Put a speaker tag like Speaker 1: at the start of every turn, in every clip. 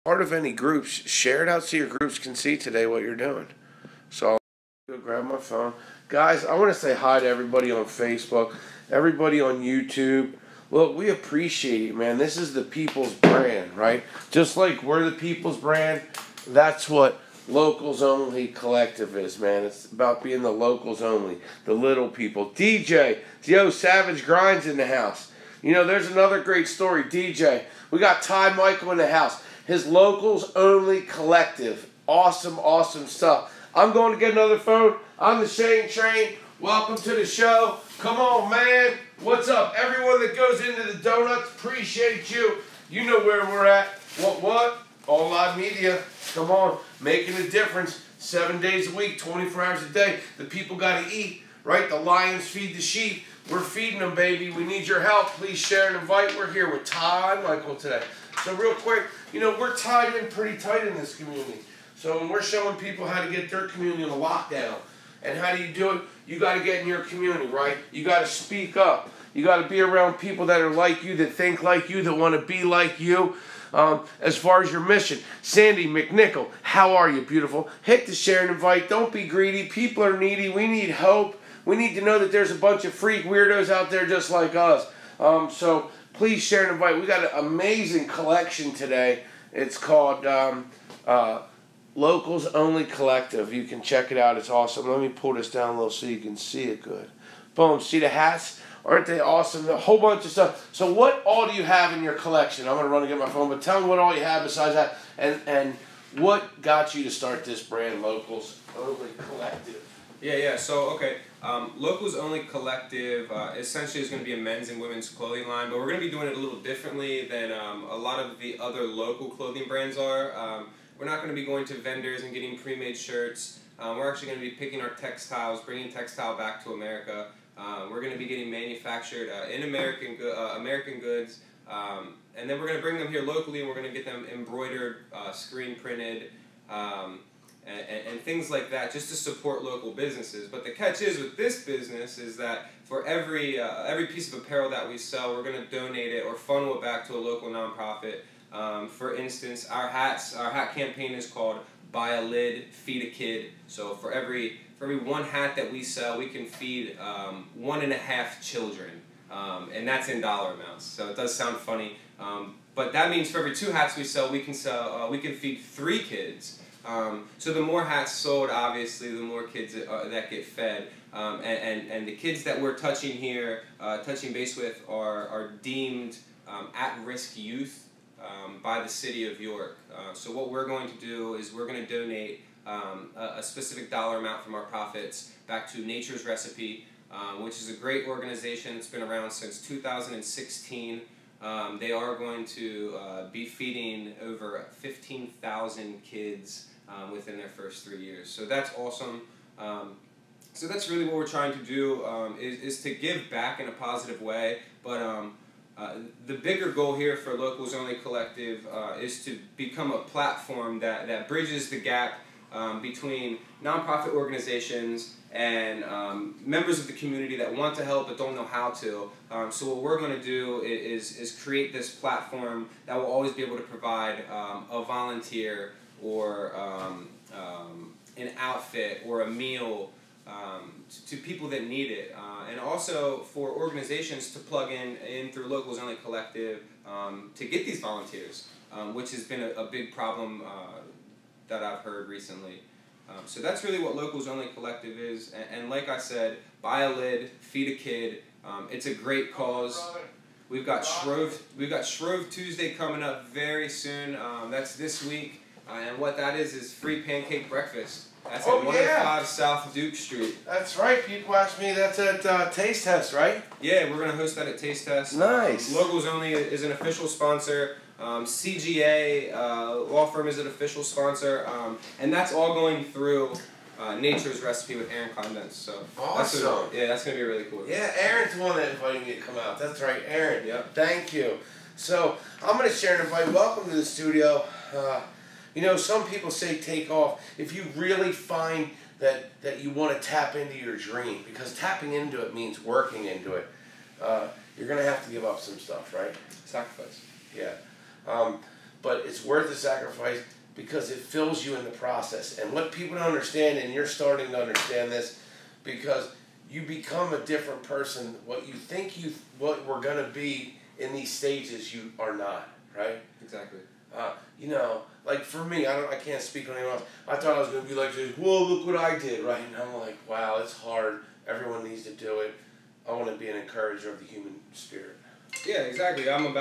Speaker 1: part of any groups, share it out so your groups can see today what you're doing. So I'll go grab my phone. Guys, I want to say hi to everybody on Facebook, everybody on YouTube. Look, we appreciate you, man. This is the people's brand, right? Just like we're the people's brand, that's what Locals Only Collective is, man. It's about being the locals only, the little people. DJ, yo, Savage Grinds in the house. You know, there's another great story. DJ, we got Ty Michael in the house. His Locals Only Collective. Awesome, awesome stuff. I'm going to get another phone. I'm the Shane Train. Welcome to the show. Come on, man. What's up? Everyone that goes into the donuts, appreciate you. You know where we're at. What? All Live Media. Come on. Making a difference. 7 days a week, 24 hours a day. The people got to eat, right? The lions feed the sheep. We're feeding them, baby. We need your help. Please share and invite. We're here with Ty Michael today. So real quick, you know, we're tied in pretty tight in this community. So when we're showing people how to get their community in a lockdown, and how do you do it? You got to get in your community, right? You got to speak up. You got to be around people that are like you, that think like you, that want to be like you. As far as your mission, Sandy McNichol, how are you, beautiful? Hit the share and invite. Don't be greedy. People are needy. We need hope. We need to know that there's a bunch of freak weirdos out there just like us. So please share and invite. We got an amazing collection today. It's called Locals Only Collective. You can check it out. It's awesome. Let me pull this down a little so you can see it good. Boom. See the hats? Aren't they awesome? A whole bunch of stuff. So what all do you have in your collection? I'm going to run and get my phone, but tell me what all you have besides that. And what got you to start this brand, Locals Only Collective?
Speaker 2: Yeah. So, okay. Locals Only Collective essentially is going to be a men's and women's clothing line, but we're going to be doing it a little differently than a lot of the other local clothing brands are. We're not going to be going to vendors and getting pre-made shirts. We're actually going to be picking our textiles, bringing textile back to America. We're going to be getting manufactured in American goods, and then we're going to bring them here locally, and we're going to get them embroidered, screen printed, and things like that, just to support local businesses. But the catch is with this business is that for every piece of apparel that we sell, we're going to donate it or funnel it back to a local nonprofit. For instance, our hat campaign is called Buy a Lid, Feed a Kid. So for every one hat that we sell, we can feed 1.5 children, and that's in dollar amounts. So it does sound funny, but that means for every 2 hats we sell, we can feed 3 kids. So the more hats sold, obviously, the more kids that get fed. And the kids that we're touching here, touching base with, are deemed at-risk youth by the city of York. So what we're going to do is we're going to donate a specific dollar amount from our profits back to Nature's Recipe, which is a great organization. It's been around since 2016. They are going to be feeding over 15,000 kids within their first 3 years. So that's awesome. So that's really what we're trying to do, is to give back in a positive way. But the bigger goal here for Locals Only Collective is to become a platform that bridges the gap between nonprofit organizations and members of the community that want to help but don't know how to. So what we're going to do is create this platform that will always be able to provide a volunteer or an outfit or a meal to people that need it, and also for organizations to plug in through Locals Only Collective to get these volunteers, which has been a big problem that I've heard recently. So that's really what Locals Only Collective is, and like I said, Buy a Lid, Feed a Kid. It's a great cause. We've got Shrove Tuesday coming up very soon. That's this week, and what that is free pancake breakfast. That's at 105 South Duke Street.
Speaker 1: That's right. People ask me. That's at Taste Test, right?
Speaker 2: Yeah, we're going to host that at Taste Test.
Speaker 1: Nice.
Speaker 2: Locals Only is an official sponsor. CGA law firm is an official sponsor. And that's all going through Nature's Recipe with Aaron Condens. So
Speaker 1: awesome.
Speaker 2: That's going to be really cool.
Speaker 1: Yeah, Aaron's the one that invited me to come out. That's right, Aaron.
Speaker 2: Yep.
Speaker 1: Thank you. So I'm going to share and invite. Welcome to the studio. You know, some people say take off. If you really find that you want to tap into your dream, because tapping into it means working into it, you're going to have to give up some stuff, right?
Speaker 2: Sacrifice.
Speaker 1: Yeah. but it's worth the sacrifice because it fills you in the process. And what people don't understand, and you're starting to understand this, because you become a different person. What you think what we're going to be in these stages, you are not, right?
Speaker 2: Exactly.
Speaker 1: You know, like for me, I can't speak on anyone else. I thought I was going to be like, whoa, look what I did, right? And I'm like, wow, it's hard. Everyone needs to do it. I want to be an encourager of the human spirit.
Speaker 2: Yeah, exactly. I'm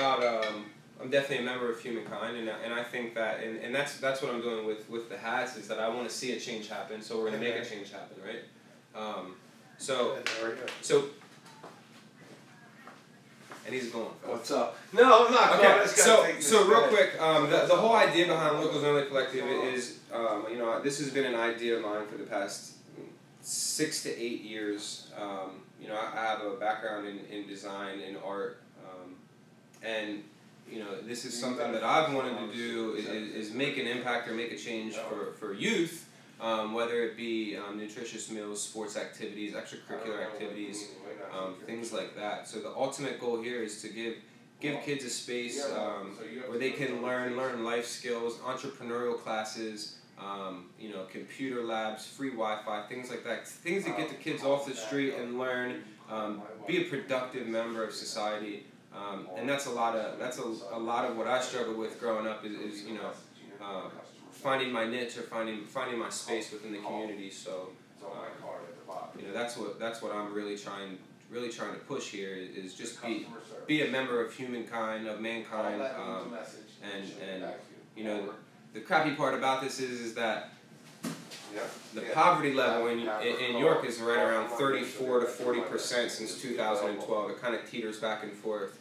Speaker 2: definitely a member of humankind, and I think that, and that's what I'm doing with the hats, is that I want to see a change happen, so we're going to make a change happen, right? So, and he's going.
Speaker 1: What's up? No, I'm not.
Speaker 2: Okay, so real quick, the whole idea behind Locals Only Collective is, this has been an idea of mine for the past 6 to 8 years. I have a background in design and art, and this is something that I've wanted to do is make an impact or make a change for youth, whether it be nutritious meals, sports activities, extracurricular activities, things like that. So the ultimate goal here is to give kids a space where they can learn life skills, entrepreneurial classes, computer labs, free Wi-Fi, things like that. Things that get the kids off the street and learn, be a productive member of society. And that's a lot of what I struggled with growing up is finding my niche or finding my space within the community. So that's what I'm really trying to push here is just be a member of humankind, of mankind, and the crappy part about this is that the poverty level in York is right around 34 to 40% since 2012. It kind of teeters back and forth.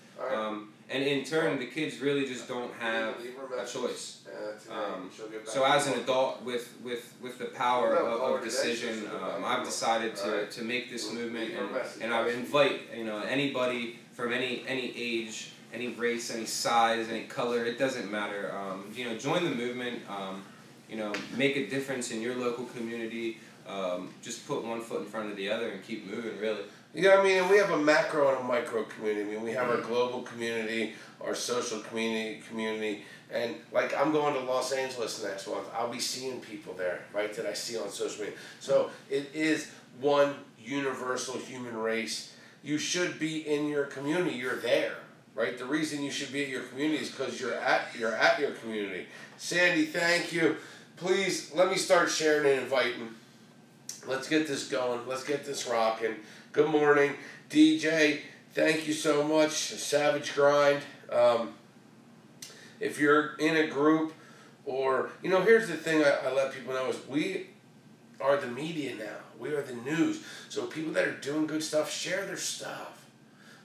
Speaker 2: And in turn, the kids really just don't have a choice. So as an adult with the power of decision, I've decided to make this movement, and I would invite anybody from any age, any race, any size, any color. It doesn't matter. Join the movement. Make a difference in your local community. Just put one foot in front of the other and keep moving, really.
Speaker 1: Yeah, I mean, and we have a macro and a micro community. I mean, we have our global community, our social community, and like I'm going to Los Angeles next month. I'll be seeing people there, right, that I see on social media. So it is one universal human race. You should be in your community. You're there, right? The reason you should be at your community is because you're at your community. Sandy, thank you. Please let me start sharing and inviting. Let's get this going. Let's get this rocking. Good morning, DJ. Thank you so much. Savage Grind. If you're in a group, or here's the thing I let people know is we are the media now. We are the news. So people that are doing good stuff, share their stuff.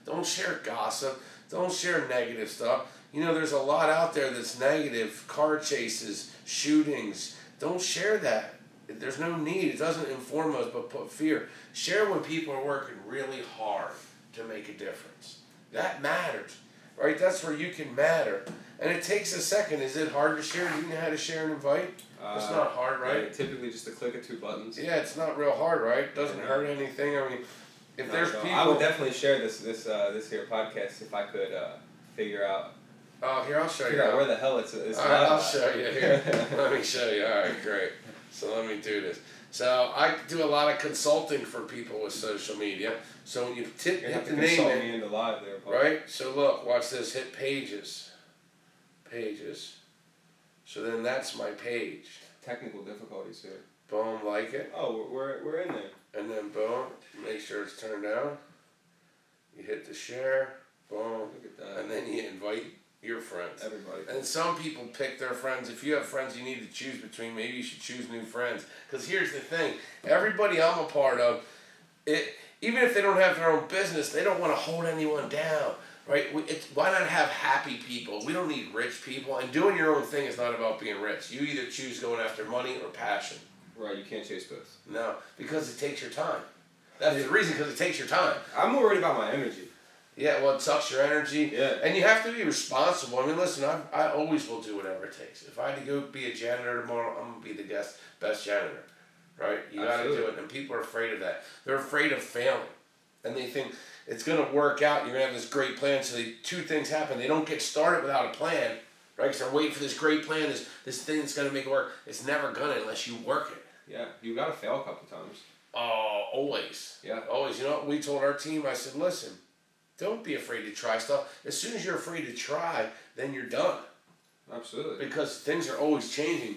Speaker 1: Don't share gossip. Don't share negative stuff. There's a lot out there that's negative. Car chases, shootings. Don't share that. There's no need. It doesn't inform us, but put fear. Share when people are working really hard to make a difference. That matters, right? That's where you can matter. And it takes a second. Is it hard to share? Do you know how to share and invite? It's not hard, right?
Speaker 2: Typically just a click of 2 buttons.
Speaker 1: Yeah, it's not real hard, right? Doesn't hurt anything. I mean, if there's people...
Speaker 2: I would definitely share this here podcast if I could figure out...
Speaker 1: Oh, here, I'll show you.
Speaker 2: Where the hell it's
Speaker 1: all right, I'll show you here. Let me show you. All right, great. So let me do this. So I do a lot of consulting for people with social media. So when you hit the name
Speaker 2: me into live there, Paul.
Speaker 1: right? So look, watch this. Hit pages. Pages. So then that's my page.
Speaker 2: Technical difficulties here.
Speaker 1: Boom, like it.
Speaker 2: Oh, we're in there.
Speaker 1: And then boom, make sure it's turned on. You hit the share. Boom.
Speaker 2: Look at that.
Speaker 1: And then you invite your friends.
Speaker 2: Everybody.
Speaker 1: And some people pick their friends. If you have friends you need to choose between, maybe you should choose new friends. Because here's the thing. Everybody I'm a part of, even if they don't have their own business, they don't want to hold anyone down. Right? Why not have happy people? We don't need rich people. And doing your own thing is not about being rich. You either choose going after money or passion.
Speaker 2: Right, you can't chase both.
Speaker 1: No, because it takes your time. That's the reason, because it takes your time.
Speaker 2: I'm more worried about my energy.
Speaker 1: Yeah, well, it sucks your energy.
Speaker 2: Yeah.
Speaker 1: And you have to be responsible. I mean, listen, I always will do whatever it takes. If I had to go be a janitor tomorrow, I'm going to be the best janitor. Right? You got to do it. And people are afraid of that. They're afraid of failing. And they think it's going to work out. You're going to have this great plan. So 2 things happen. They don't get started without a plan. right? Because I'm waiting for this great plan, this thing that's going to make it work. It's never going to unless you work it.
Speaker 2: Yeah, you got to fail a couple times.
Speaker 1: Oh, always.
Speaker 2: Yeah.
Speaker 1: Always. You know what we told our team? I said, listen, don't be afraid to try stuff. As soon as you're afraid to try, then you're done.
Speaker 2: Absolutely.
Speaker 1: Because things are always changing.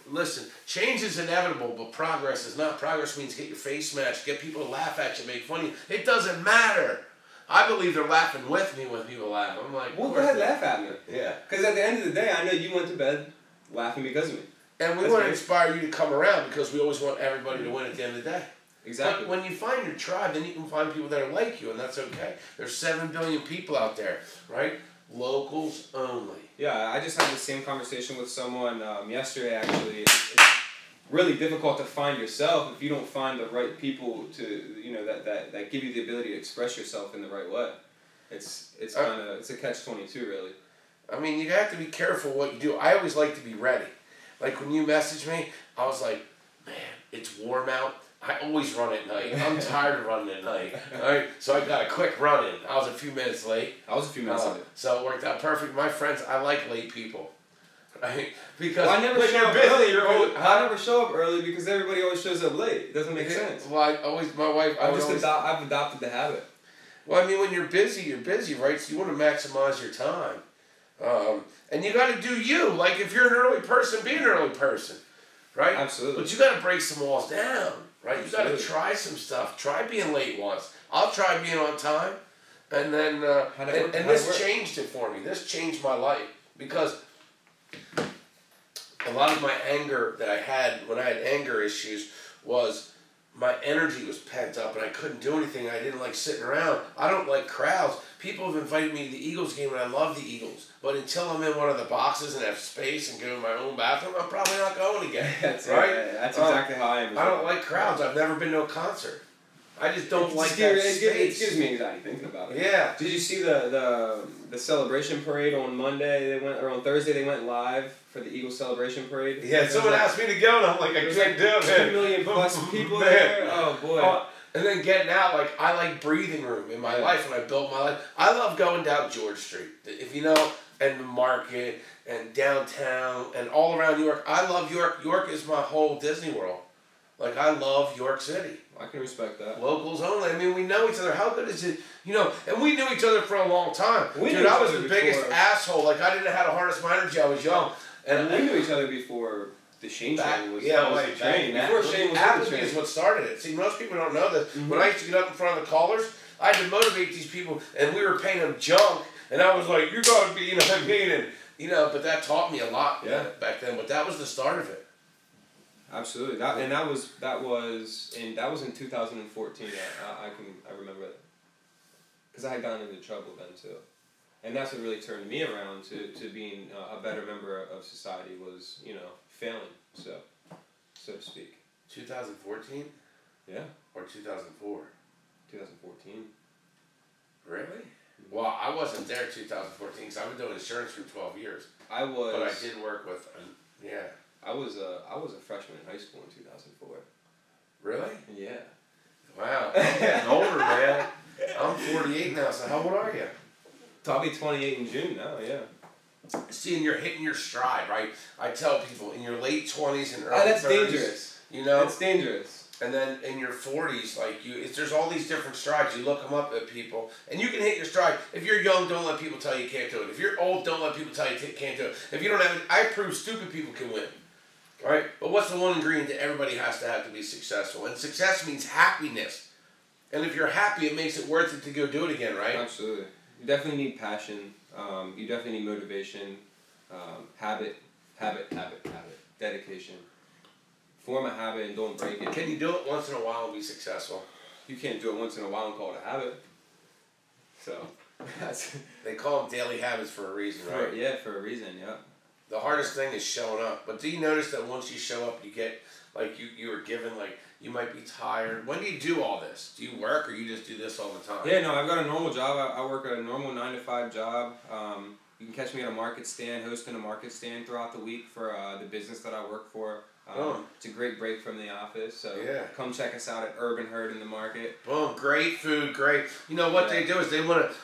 Speaker 1: Listen, change is inevitable, but progress is not. Progress means get your face smashed, get people to laugh at you, make fun of you. It doesn't matter. I believe they're laughing with me when people laugh. I'm like,
Speaker 2: well, go ahead, laugh at me.
Speaker 1: Yeah.
Speaker 2: Because at the end of the day, I know you went to bed laughing because of me.
Speaker 1: And we want to inspire you to come around because we always want everybody to win at the end of the day.
Speaker 2: Exactly.
Speaker 1: But when you find your tribe, then you can find people that are like you, and that's okay. There's 7 billion people out there, right? Locals only.
Speaker 2: Yeah, I just had the same conversation with someone yesterday, actually. It's really difficult to find yourself if you don't find the right people that give you the ability to express yourself in the right way. It's a catch-22, really.
Speaker 1: I mean, you have to be careful what you do. I always like to be ready. Like when you messaged me, I was like, man, it's warm out. I always run at night. I'm tired of running at night. All right, so I got a quick run in. I was a few minutes late.
Speaker 2: Late.
Speaker 1: So it worked out perfect. My friends, I like late people. Right? Because
Speaker 2: I never
Speaker 1: when
Speaker 2: show
Speaker 1: you're
Speaker 2: up
Speaker 1: busy,
Speaker 2: early. I never show up early because everybody always shows up late. It doesn't make sense.
Speaker 1: Well, my wife.
Speaker 2: I've adopted the habit.
Speaker 1: Well, I mean, when you're busy, right? So you want to maximize your time. And you got to do you. Like if you're an early person, be an early person. Right?
Speaker 2: Absolutely.
Speaker 1: But you got to break some walls down. Right?
Speaker 2: Absolutely.
Speaker 1: You got to try some stuff. Try being late once. I'll try being on time. And then, and this changed it for me. This changed my life. Because a lot of my anger that I had when I had anger issues was my energy was pent up and I couldn't do anything. I didn't like sitting around. I don't like crowds. People have invited me to the Eagles game and I love the Eagles. But until I'm in one of the boxes and have space and go to my own bathroom, I'm probably not going again.
Speaker 2: That's
Speaker 1: right?
Speaker 2: That's exactly how I am.
Speaker 1: I don't like crowds. I've never been to a concert. I just don't like that space.
Speaker 2: It gives me anxiety thinking about it.
Speaker 1: Yeah.
Speaker 2: Did you see the celebration parade on Monday? On Thursday they went live for the Eagles celebration parade.
Speaker 1: Yeah, someone asked me to go and I'm like, I can't do it.
Speaker 2: 2 million plus people there. Oh boy.
Speaker 1: And then getting out, like I like breathing room in my life when I built my life. I love going down George Street, if you know, and the market and downtown and all around New York. I love York. York is my whole Disney World. Like I love York City.
Speaker 2: I can respect that.
Speaker 1: Locals only. I mean, we know each other. How good is it? You know, and we knew each other for a long time. Dude, I was the biggest asshole. Like I didn't know how to harness my energy. I was young.
Speaker 2: And we knew each other before TheShaneTrain was the train.
Speaker 1: Before Shane was Appleby is what started it. See, most people don't know this. Mm-hmm. When I used to get up in front of the callers, I had to motivate these people, and we were paying them junk, and I was like, you gotta be, you know what I mean? And, you know, but that taught me a lot back then, but that was the start of it.
Speaker 2: Absolutely. That was in 2014. I remember it. Because I had gotten into trouble then too. And that's what really turned me around to being a better member of society was, you know, failing, so to speak.
Speaker 1: 2014?
Speaker 2: Yeah.
Speaker 1: Or 2004?
Speaker 2: 2014.
Speaker 1: Really? Well, I wasn't there 2014 because I've been doing insurance for 12 years.
Speaker 2: I was.
Speaker 1: But I did work with,
Speaker 2: I was a freshman in high school in 2004.
Speaker 1: Really?
Speaker 2: Yeah.
Speaker 1: Wow. I'm getting older, man. I'm 48 now, so how old are you?
Speaker 2: I'll be 28 in June now, yeah.
Speaker 1: See, and you're hitting your stride, right? I tell people in your late 20s and early 30s.
Speaker 2: That's dangerous.
Speaker 1: You know?
Speaker 2: That's dangerous.
Speaker 1: And then in your 40s, like there's all these different strides. You look them up at people, and you can hit your stride. If you're young, don't let people tell you can't do it. If you're old, don't let people tell you can't do it. If you don't have it, I prove stupid people can win. Right? But what's the one ingredient that everybody has to be successful? And success means happiness. And if you're happy, it makes it worth it to go do it again, right?
Speaker 2: Absolutely. You definitely need passion. You definitely need motivation, habit, dedication. Form a habit and don't break it.
Speaker 1: Can you do it once in a while and be successful?
Speaker 2: You can't do it once in a while and call it a habit. So,
Speaker 1: they call them daily habits for a reason, right?
Speaker 2: For a reason, yeah.
Speaker 1: The hardest thing is showing up. But do you notice that once you show up, you get, like, you were given, like, you might be tired. When do you do all this? Do you work or you just do this all the time?
Speaker 2: Yeah, no, I've got a normal job. I work a normal 9-to-5 job. You can catch me at a market stand, hosting a market stand throughout the week for the business that I work for. It's a great break from the office, so come check us out at Urban Herd in the market.
Speaker 1: Boom, great food, great. You know what they do is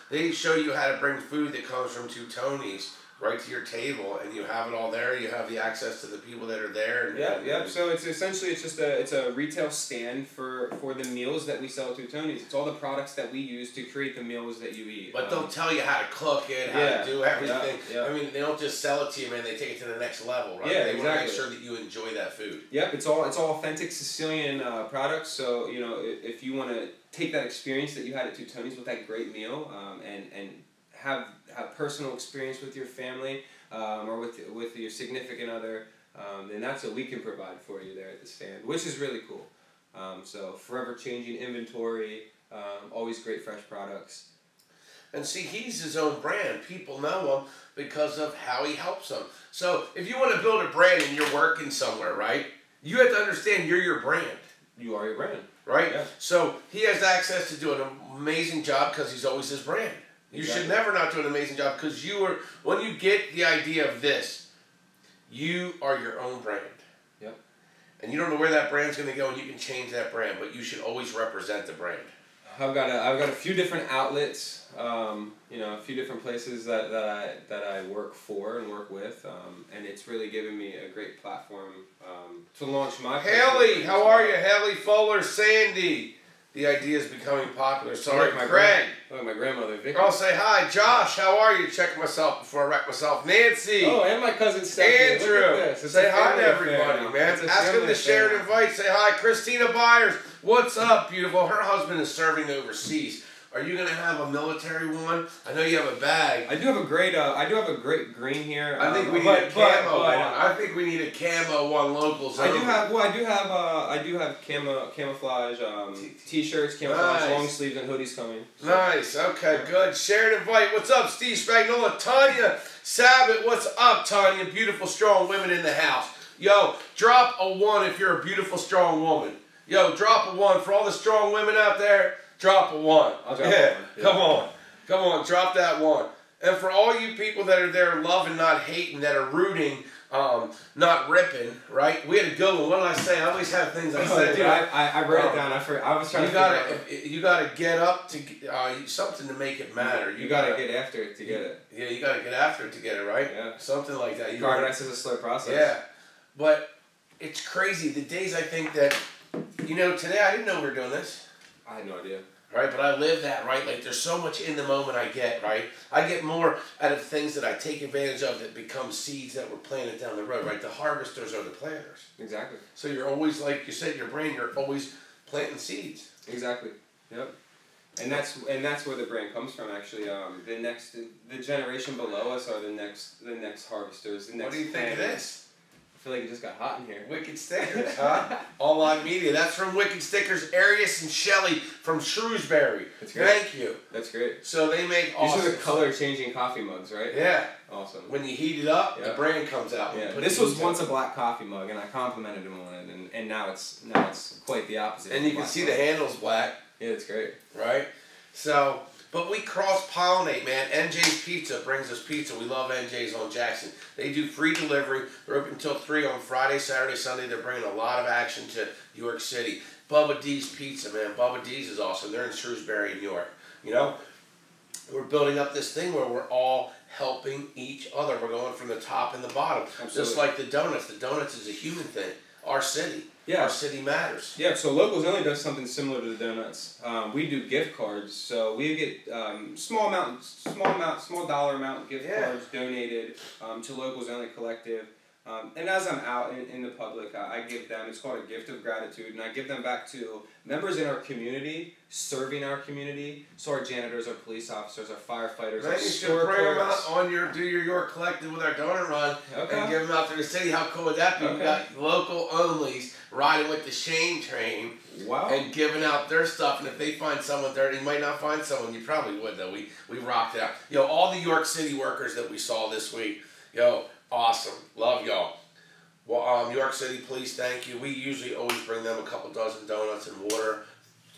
Speaker 1: they show you how to bring food that comes from two Tonys, right to your table, and you have it all there. You have the access to the people that are there. And,
Speaker 2: Yep. So it's essentially it's a retail stand for the meals that we sell to Tony's. It's all the products that we use to create the meals that you eat.
Speaker 1: But they'll tell you how to cook it, how to do everything.
Speaker 2: Yeah.
Speaker 1: I mean, they don't just sell it to you, man. They take it to the next level, right?
Speaker 2: Yeah,
Speaker 1: they
Speaker 2: exactly.
Speaker 1: want to make sure that you enjoy that food.
Speaker 2: Yep. It's all authentic Sicilian products. So if you want to take that experience that you had at Two Tony's with that great meal, and have personal experience with your family, or with your significant other, then that's what we can provide for you there at the stand, which is really cool. So forever changing inventory, always great fresh products.
Speaker 1: And see, he's his own brand. People know him because of how he helps them. So if you want to build a brand and you're working somewhere, right, you have to understand you're your brand.
Speaker 2: You are your brand.
Speaker 1: Right?
Speaker 2: Yeah.
Speaker 1: So he has access to do an amazing job because he's always his brand. You should never not do an amazing job because when you get the idea of this, you are your own brand.
Speaker 2: Yep.
Speaker 1: And you don't know where that brand's going to go, and you can change that brand, but you should always represent the brand.
Speaker 2: I've got a few different outlets, a few different places that I work for and work with, and it's really given me a great platform to launch my.
Speaker 1: Haley, how are you? Haley Fuller, Sandy. The idea is becoming popular. Sorry, Craig.
Speaker 2: Look at my grandmother, Vicky.
Speaker 1: I'll say hi. Josh, how are you? Check myself before I wreck myself. Nancy.
Speaker 2: Oh, and my cousin Stephanie.
Speaker 1: Andrew. Say hi to everybody, man. Ask them to share and invite. Say hi. Christina Byers. What's up, beautiful? Her husband is serving overseas. Are you gonna have a military one? I know you have a bag.
Speaker 2: I do have a great green here.
Speaker 1: I think we need a camo one. I think we need a camo one locals.
Speaker 2: I do have camouflage t-shirts, camouflage long sleeves, and hoodies coming. So.
Speaker 1: Nice. Okay, good. Share and invite. What's up, Steve Spagnola? Tanya Sabbath. What's up, Tanya? Beautiful, strong women in the house. Yo, drop a 1 if you're a beautiful, strong woman. Yo, drop a 1 for all the strong women out there. Drop a 1.
Speaker 2: I'll drop a 1. Yeah.
Speaker 1: Come on, drop that 1. And for all you people that are there loving, not hating, that are rooting, not ripping, right? We had a good one. What did I say? I always have things I say.
Speaker 2: Dude, I wrote it down. I was trying to.
Speaker 1: You gotta get up to something to make it matter.
Speaker 2: You gotta get after it to get it.
Speaker 1: Yeah, you gotta get after it to get it, right?
Speaker 2: Yeah.
Speaker 1: Something like that.
Speaker 2: Progress is a slow process.
Speaker 1: Yeah, but it's crazy. The days I think that, today I didn't know we were doing this.
Speaker 2: I had no idea.
Speaker 1: Right, but I live that, right? Like, there's so much in the moment I get, right? I get more out of things that I take advantage of that become seeds that were planted down the road, right? The harvesters are the planters.
Speaker 2: Exactly.
Speaker 1: So you're always, like you said, your brain, you're always planting seeds.
Speaker 2: Exactly. Yep. And that's where the brand comes from, actually. The generation below us are the next harvesters.
Speaker 1: What do you think of this?
Speaker 2: I feel like it just got hot in here.
Speaker 1: Wicked Stickers, huh? All Live Media. That's from Wicked Stickers, Arius and Shelley from Shrewsbury.
Speaker 2: That's great.
Speaker 1: Thank you.
Speaker 2: That's great.
Speaker 1: So they make awesome.
Speaker 2: These are the color-changing coffee mugs, right?
Speaker 1: Yeah.
Speaker 2: Awesome.
Speaker 1: When you heat it up, the brand comes out.
Speaker 2: Yeah. This was once a black coffee mug, and I complimented him on it, and now it's quite the opposite.
Speaker 1: And you can see the handle's black.
Speaker 2: Yeah, it's great.
Speaker 1: Right? So, but we cross-pollinate, man. NJ's Pizza brings us pizza. We love NJ's on Jackson. They do free delivery. They're open until 3 on Friday, Saturday, Sunday. They're bringing a lot of action to New York City. Bubba D's Pizza, man. Bubba D's is awesome. They're in Shrewsbury, New York. We're building up this thing where we're all helping each other. We're going from the top and the bottom. Absolutely. Just like the donuts. The donuts is a human thing. Our city. Yeah. Our city matters.
Speaker 2: Yeah, so Locals Only does something similar to the donuts. We do gift cards, so we get small dollar amount gift cards donated to Locals Only Collective. And as I'm out in the public, I give them, it's called a gift of gratitude, and I give them back to members in our community, serving our community, so our janitors, our police officers, our firefighters, our store clerks.
Speaker 1: Bring them out do your York Collective with our donor run, and give them out to the city. How cool would that be? Okay. We got local onlys riding with the TheShaneTrain, and giving out their stuff, and if they find someone there, you might not find someone, you probably would though, we rocked it out. All the York City workers that we saw this week, awesome. Love y'all. Well, York City Police, thank you. We usually always bring them a couple dozen donuts and water.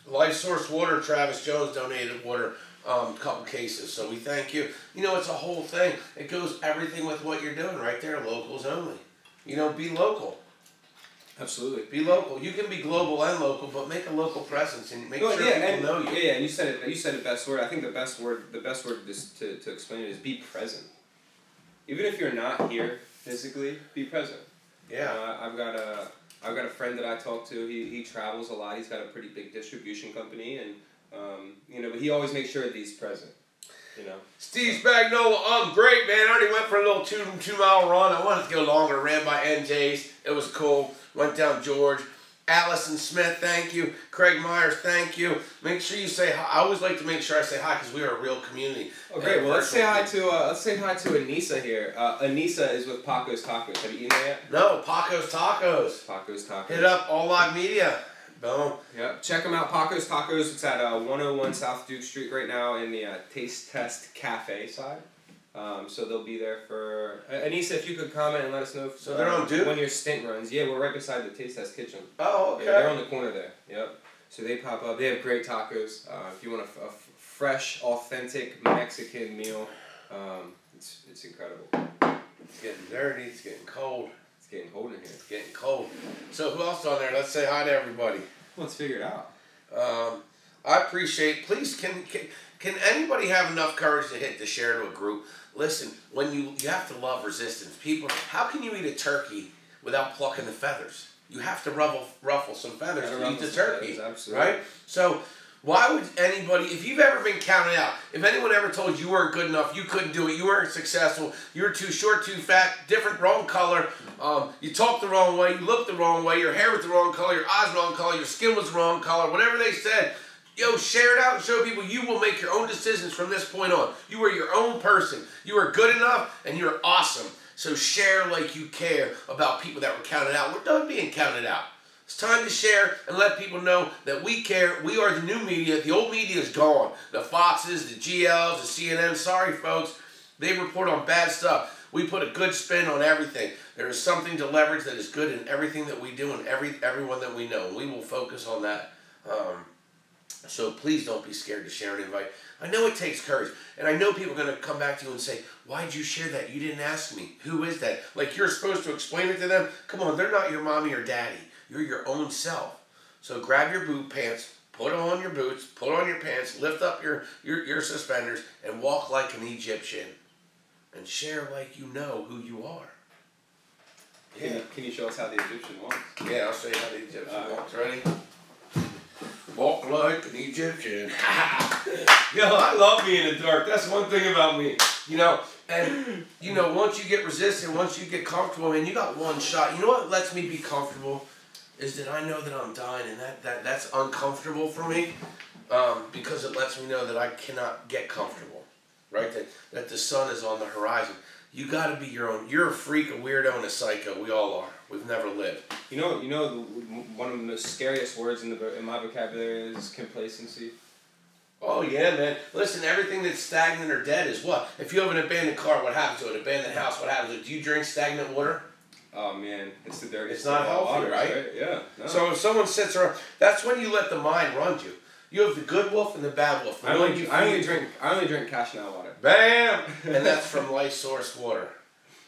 Speaker 1: Life Source Water, Travis Jones donated water, a couple cases. So we thank you. It's a whole thing. It goes everything with what you're doing right there. Locals only. Be local.
Speaker 2: Absolutely.
Speaker 1: Be local. You can be global and local, but make a local presence and make sure people know you.
Speaker 2: Yeah, and you said it best word. I think the best word to explain it is be present. even if you're not here physically, be present.
Speaker 1: Yeah.
Speaker 2: I've got a friend that I talk to. He travels a lot. He's got a pretty big distribution company, and but he always makes sure that he's present.
Speaker 1: Steve Spagnola, I'm great, man. I already went for a little 2-mile run. I wanted to go longer. Ran by NJ's. It was cool. Went down George. Allison Smith, thank you. Craig Myers, thank you. Make sure you say hi. I always like to make sure I say hi because we are a real community.
Speaker 2: Okay, well let's say hi to Anissa here. Anissa is with Paco's Tacos. Have you eaten that yet?
Speaker 1: No, Paco's Tacos.
Speaker 2: Paco's Tacos.
Speaker 1: Hit up All Live Media. Boom.
Speaker 2: Yep. Check them out. Paco's Tacos. It's at 101 South Duke Street right now in the Taste Test Cafe side. So they'll be there for... Anissa, if you could comment and let us know if,
Speaker 1: so they're on Duke?
Speaker 2: when your stint runs. Yeah, we're right beside the Taste Test Kitchen.
Speaker 1: Oh, okay.
Speaker 2: Yeah, they're on the corner there. Yep. So they pop up. They have great tacos. If you want a fresh, authentic Mexican meal, it's incredible.
Speaker 1: It's getting dirty. It's getting cold.
Speaker 2: It's getting cold in here.
Speaker 1: It's getting cold. So who else on there? Let's say hi to everybody.
Speaker 2: Let's figure it out.
Speaker 1: I appreciate... Please, can anybody have enough courage to hit the share to a group? Listen, when you have to love resistance. People, how can you eat a turkey without plucking the feathers? You have to ruffle some feathers to eat the turkey, right? So why would anybody, if you've ever been counted out, if anyone ever told you weren't good enough, you couldn't do it, you weren't successful, you were too short, too fat, wrong color, you talked the wrong way, you looked the wrong way, your hair was the wrong color, your eyes were the wrong color, your skin was the wrong color, whatever they said, yo, share it out and show people you will make your own decisions from this point on. You are your own person. You are good enough and you're awesome. So share like you care about people that were counted out. We're done being counted out. It's time to share and let people know that we care. We are the new media. The old media is gone. The Foxes, the GLs, the CNN. Sorry, folks. They report on bad stuff. We put a good spin on everything. There is something to leverage that is good in everything that we do and everyone that we know. We will focus on that. So please don't be scared to share and invite. I know it takes courage. And I know people are going to come back to you and say, why'd you share that? You didn't ask me. Who is that? Like you're supposed to explain it to them. Come on, they're not your mommy or daddy. You're your own self. So grab your boot pants, put on your boots, put on your pants, lift up your suspenders, and walk like an Egyptian. And share like you know who you are.
Speaker 2: Yeah. Can you show us how the Egyptian walks?
Speaker 1: Yeah, I'll show you how the Egyptian walks. Ready? Walk like an Egyptian. Yo, I love being in the dark. That's one thing about me. And once you get resistant, once you get comfortable, man, you got one shot. You know what lets me be comfortable is that I know that I'm dying, and that's uncomfortable for me because it lets me know that I cannot get comfortable, right? That the sun is on the horizon. You got to be your own. You're a freak, a weirdo, and a psycho. We all are. We've never lived.
Speaker 2: One of the most scariest words in my vocabulary is complacency.
Speaker 1: Oh yeah, man. Listen, everything that's stagnant or dead is what? If you have an abandoned car, what happens to it? Abandoned house, what happens to it? Do you drink stagnant water?
Speaker 2: Oh man, it's the dirtiest.
Speaker 1: It's not healthy, right?
Speaker 2: Yeah. No.
Speaker 1: So if someone sits around, that's when you let the mind run you. You have the good wolf and the bad wolf.
Speaker 2: I only drink Cashinal water.
Speaker 1: Bam! And that's from Life Source Water.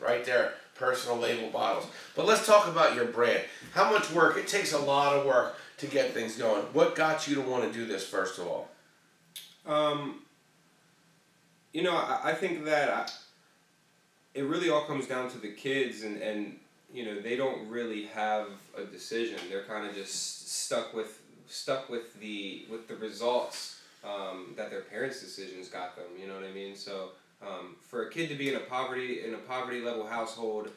Speaker 1: Right there. Personal label bottles. But let's talk about your brand. How much work? It takes a lot of work to get things going. What got you to want to do this, first of all?
Speaker 2: I think that it really all comes down to the kids, and they don't really have a decision. They're kind of just stuck with the results that their parents' decisions got them. You know what I mean? So for a kid to be in a poverty level household,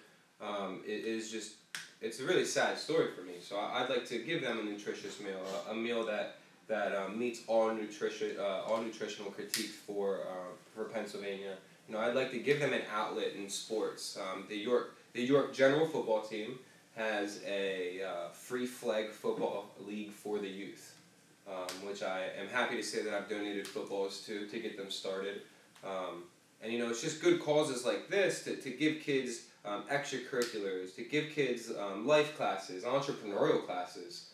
Speaker 2: it's a really sad story for me. So I'd like to give them a nutritious meal, a meal that meets all nutritional critiques for Pennsylvania. I'd like to give them an outlet in sports. The York General football team has a free flag football league for the youth, which I am happy to say that I've donated footballs to get them started. And it's just good causes like this to give kids extracurriculars, to give kids life classes, entrepreneurial classes.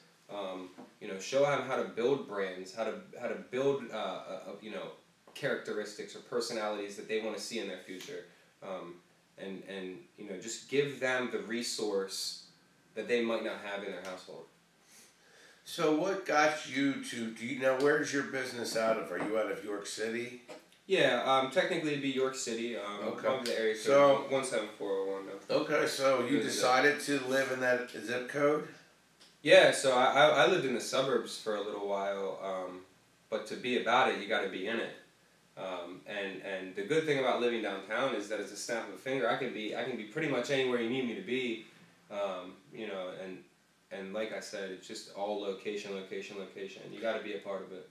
Speaker 2: Show them how to build brands, how to build characteristics or personalities that they want to see in their future, and just give them the resource that they might not have in their household.
Speaker 1: So what got you to? Now where's your business out of? Are you out of York City?
Speaker 2: Yeah, technically it'd be York City.
Speaker 1: Okay.
Speaker 2: Probably the area code.
Speaker 1: So
Speaker 2: 17401.
Speaker 1: okay, so you decided to live in that zip code?
Speaker 2: Yeah, so I lived in the suburbs for a little while, but to be about it, you got to be in it. And the good thing about living downtown is that it's a snap of a finger. I can be pretty much anywhere you need me to be, you know. And like I said, it's just all location, location, location. You got to be a part of it.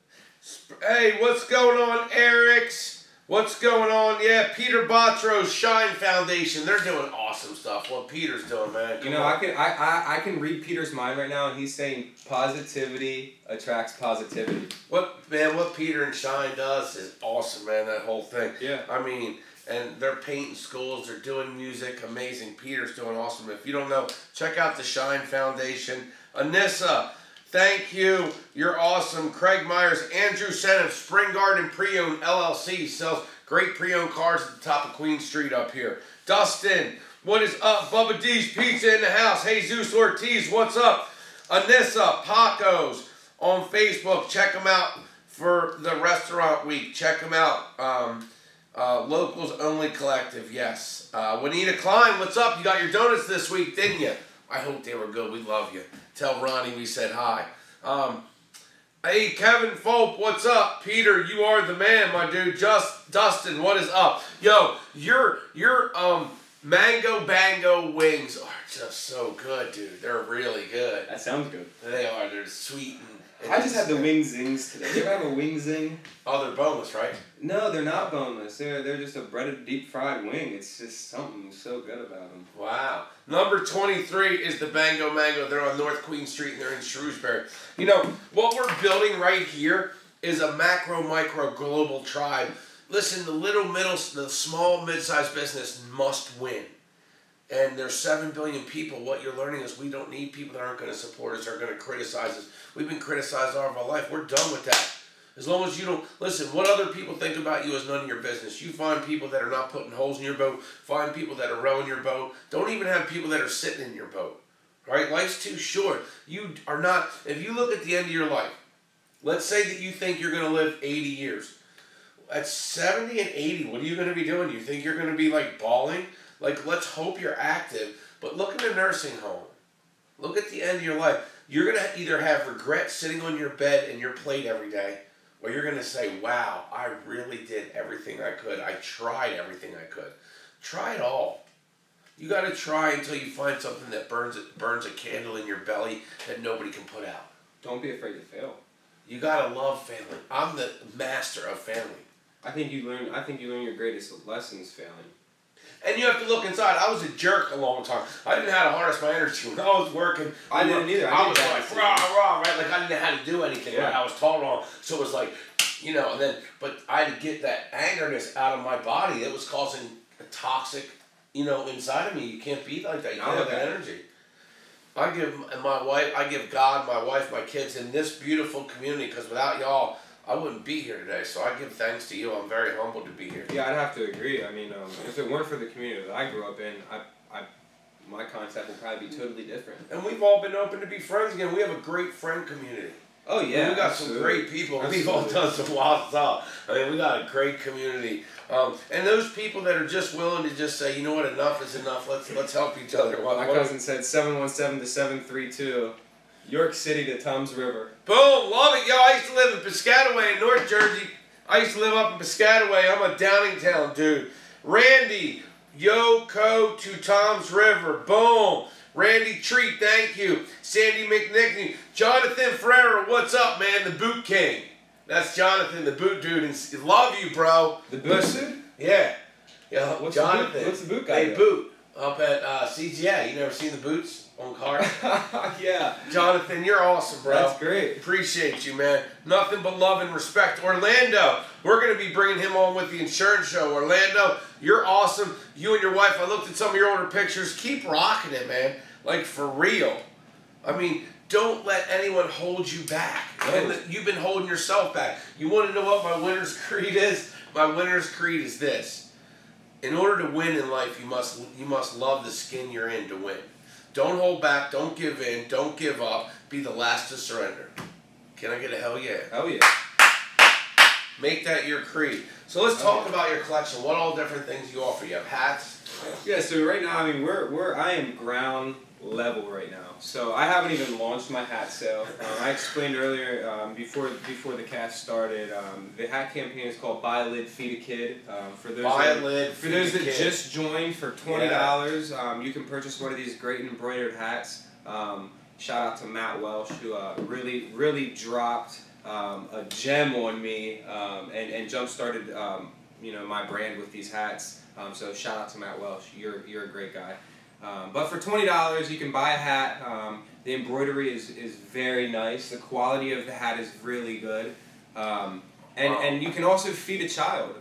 Speaker 1: Hey, what's going on, Eric's? What's going on? Yeah, Peter Botro's Shine Foundation. They're doing awesome stuff. What Peter's doing, man.
Speaker 2: You know, I can read Peter's mind right now, and he's saying positivity attracts positivity.
Speaker 1: What Peter and Shine does is awesome, man. That whole thing.
Speaker 2: Yeah.
Speaker 1: I mean, and they're painting schools. They're doing music. Amazing. Peter's doing awesome. If you don't know, check out the Shine Foundation. Anissa, thank you. You're awesome. Craig Myers, Andrew Senef, Spring Garden Pre-Owned LLC sells great pre-owned cars at the top of Queen Street up here. Dustin, what is up? Bubba D's Pizza in the house. Jesus Ortiz, what's up? Anissa, Paco's on Facebook. Check them out for the restaurant week. Check them out. Locals Only Collective, yes. Juanita Klein, what's up? You got your donuts this week, didn't you? I hope they were good. We love you. Tell Ronnie we said hi. Hey, Kevin Fulp, what's up? Peter, you are the man, my dude. Dustin, what is up? Yo, your Mango Bango wings are just so good, dude. They're really good.
Speaker 2: That sounds good.
Speaker 1: They are. They're sweet and
Speaker 2: I just had the wing zings today. You ever have a wing zing?
Speaker 1: Oh, they're boneless, right?
Speaker 2: No, they're not boneless. They're just a breaded, deep fried wing. It's just something so good about them.
Speaker 1: Wow. Number 23 is the Bango Mango. They're on North Queen Street and they're in Shrewsbury. You know, what we're building right here is a macro, micro, global tribe. Listen, the small, mid-sized business must win. And there's 7 billion people. What you're learning is we don't need people that aren't going to support us or are going to criticize us. We've been criticized all of our life. We're done with that. As long as you don't... Listen, what other people think about you is none of your business. You find people that are not putting holes in your boat. Find people that are rowing your boat. Don't even have people that are sitting in your boat. Right? Life's too short. You are not... If you look at the end of your life, let's say that you think you're going to live 80 years. At 70 and 80, what are you going to be doing? You think you're going to be like bawling? Like, let's hope you're active. But look at a nursing home. Look at the end of your life. You're going to either have regret sitting on your bed and your plate every day, or you're going to say, wow, I really did everything I could. I tried everything I could. Try it all. You got to try until you find something that burns a candle in your belly that nobody can put out.
Speaker 2: Don't be afraid to fail.
Speaker 1: You got to love family. I'm the master of family.
Speaker 2: I think you learn your greatest lessons failing.
Speaker 1: And you have to look inside. I was a jerk a long time. I didn't know how to harness my energy when I was working.
Speaker 2: I didn't either.
Speaker 1: I was like, rah, right? Like, I didn't know how to do anything. Yeah. Right? I was taught wrong. So it was like, you know, and then, but I had to get that angerness out of my body that was causing a toxic, you know, inside of me. You can't be like that. You can't have that energy. I give my wife, I give God, my wife, my kids, in this beautiful community, because without y'all, I wouldn't be here today, so I give thanks to you. I'm very humbled to be here.
Speaker 2: Yeah, I'd have to agree. I mean, if it weren't for the community that I grew up in, my concept would probably be totally different.
Speaker 1: And we've all been open to be friends again. We have a great friend community.
Speaker 2: Oh, yeah.
Speaker 1: We got some great people. We've all done some wild stuff. I mean, we got a great community. And those people that are just willing to just say, you know what, enough is enough. Let's help each other.
Speaker 2: My cousin said 717 to 732. York City to Tom's River.
Speaker 1: Boom, love it. Yo, I used to live in Piscataway in North Jersey. I used to live up in Piscataway. I'm a Downingtown dude. Randy, Yoko to Tom's River. Boom. Randy Treat, thank you. Sandy McNickney. Jonathan Ferreira, what's up, man? The Boot King. That's Jonathan, the boot dude. And love you, bro.
Speaker 2: The boot dude?
Speaker 1: Yeah. Yeah,
Speaker 2: what's
Speaker 1: Jonathan.
Speaker 2: What's the boot guy?
Speaker 1: They boot up at CGA. You never seen the boots on cars?
Speaker 2: Yeah.
Speaker 1: Jonathan, you're awesome, bro.
Speaker 2: That's great.
Speaker 1: Appreciate you, man. Nothing but love and respect. Orlando, we're going to be bringing him on with the insurance show. Orlando, you're awesome. You and your wife, I looked at some of your older pictures. Keep rocking it, man. Like, for real. I mean, don't let anyone hold you back. No. And you've been holding yourself back. You want to know what my winner's creed is? My winner's creed is this. In order to win in life, you must love the skin you're in to win. Don't hold back. Don't give in. Don't give up. Be the last to surrender. Can I get a hell yeah?
Speaker 2: Hell yeah.
Speaker 1: Make that your creed. So let's talk about your collection. What all different things you offer? You have hats.
Speaker 2: Yeah. So right now, I mean, I am ground level right now. So I haven't even launched my hat sale. I explained earlier before the cast started. The hat campaign is called Buy a Lid, Feed a Kid. For those that just joined for $20, you can purchase one of these great embroidered hats. Shout out to Matt Welsh, who really dropped a gem on me and jump started my brand with these hats. So shout out to Matt Welsh. You're a great guy. But for $20, you can buy a hat. The embroidery is very nice. The quality of the hat is really good. And you can also feed a child.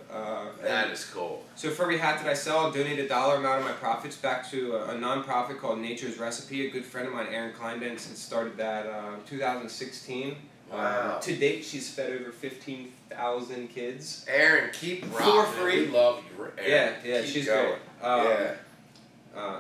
Speaker 1: That is cool.
Speaker 2: So for every hat that I sell, I'll donate a dollar amount of my profits back to a nonprofit called Nature's Recipe. A good friend of mine, Aaron Kleinbentz, had started that in 2016.
Speaker 1: Wow.
Speaker 2: To date, she's fed over 15,000 kids.
Speaker 1: Aaron, keep rocking.
Speaker 2: For free.
Speaker 1: We love you, Aaron.
Speaker 2: Yeah, she's going. Great.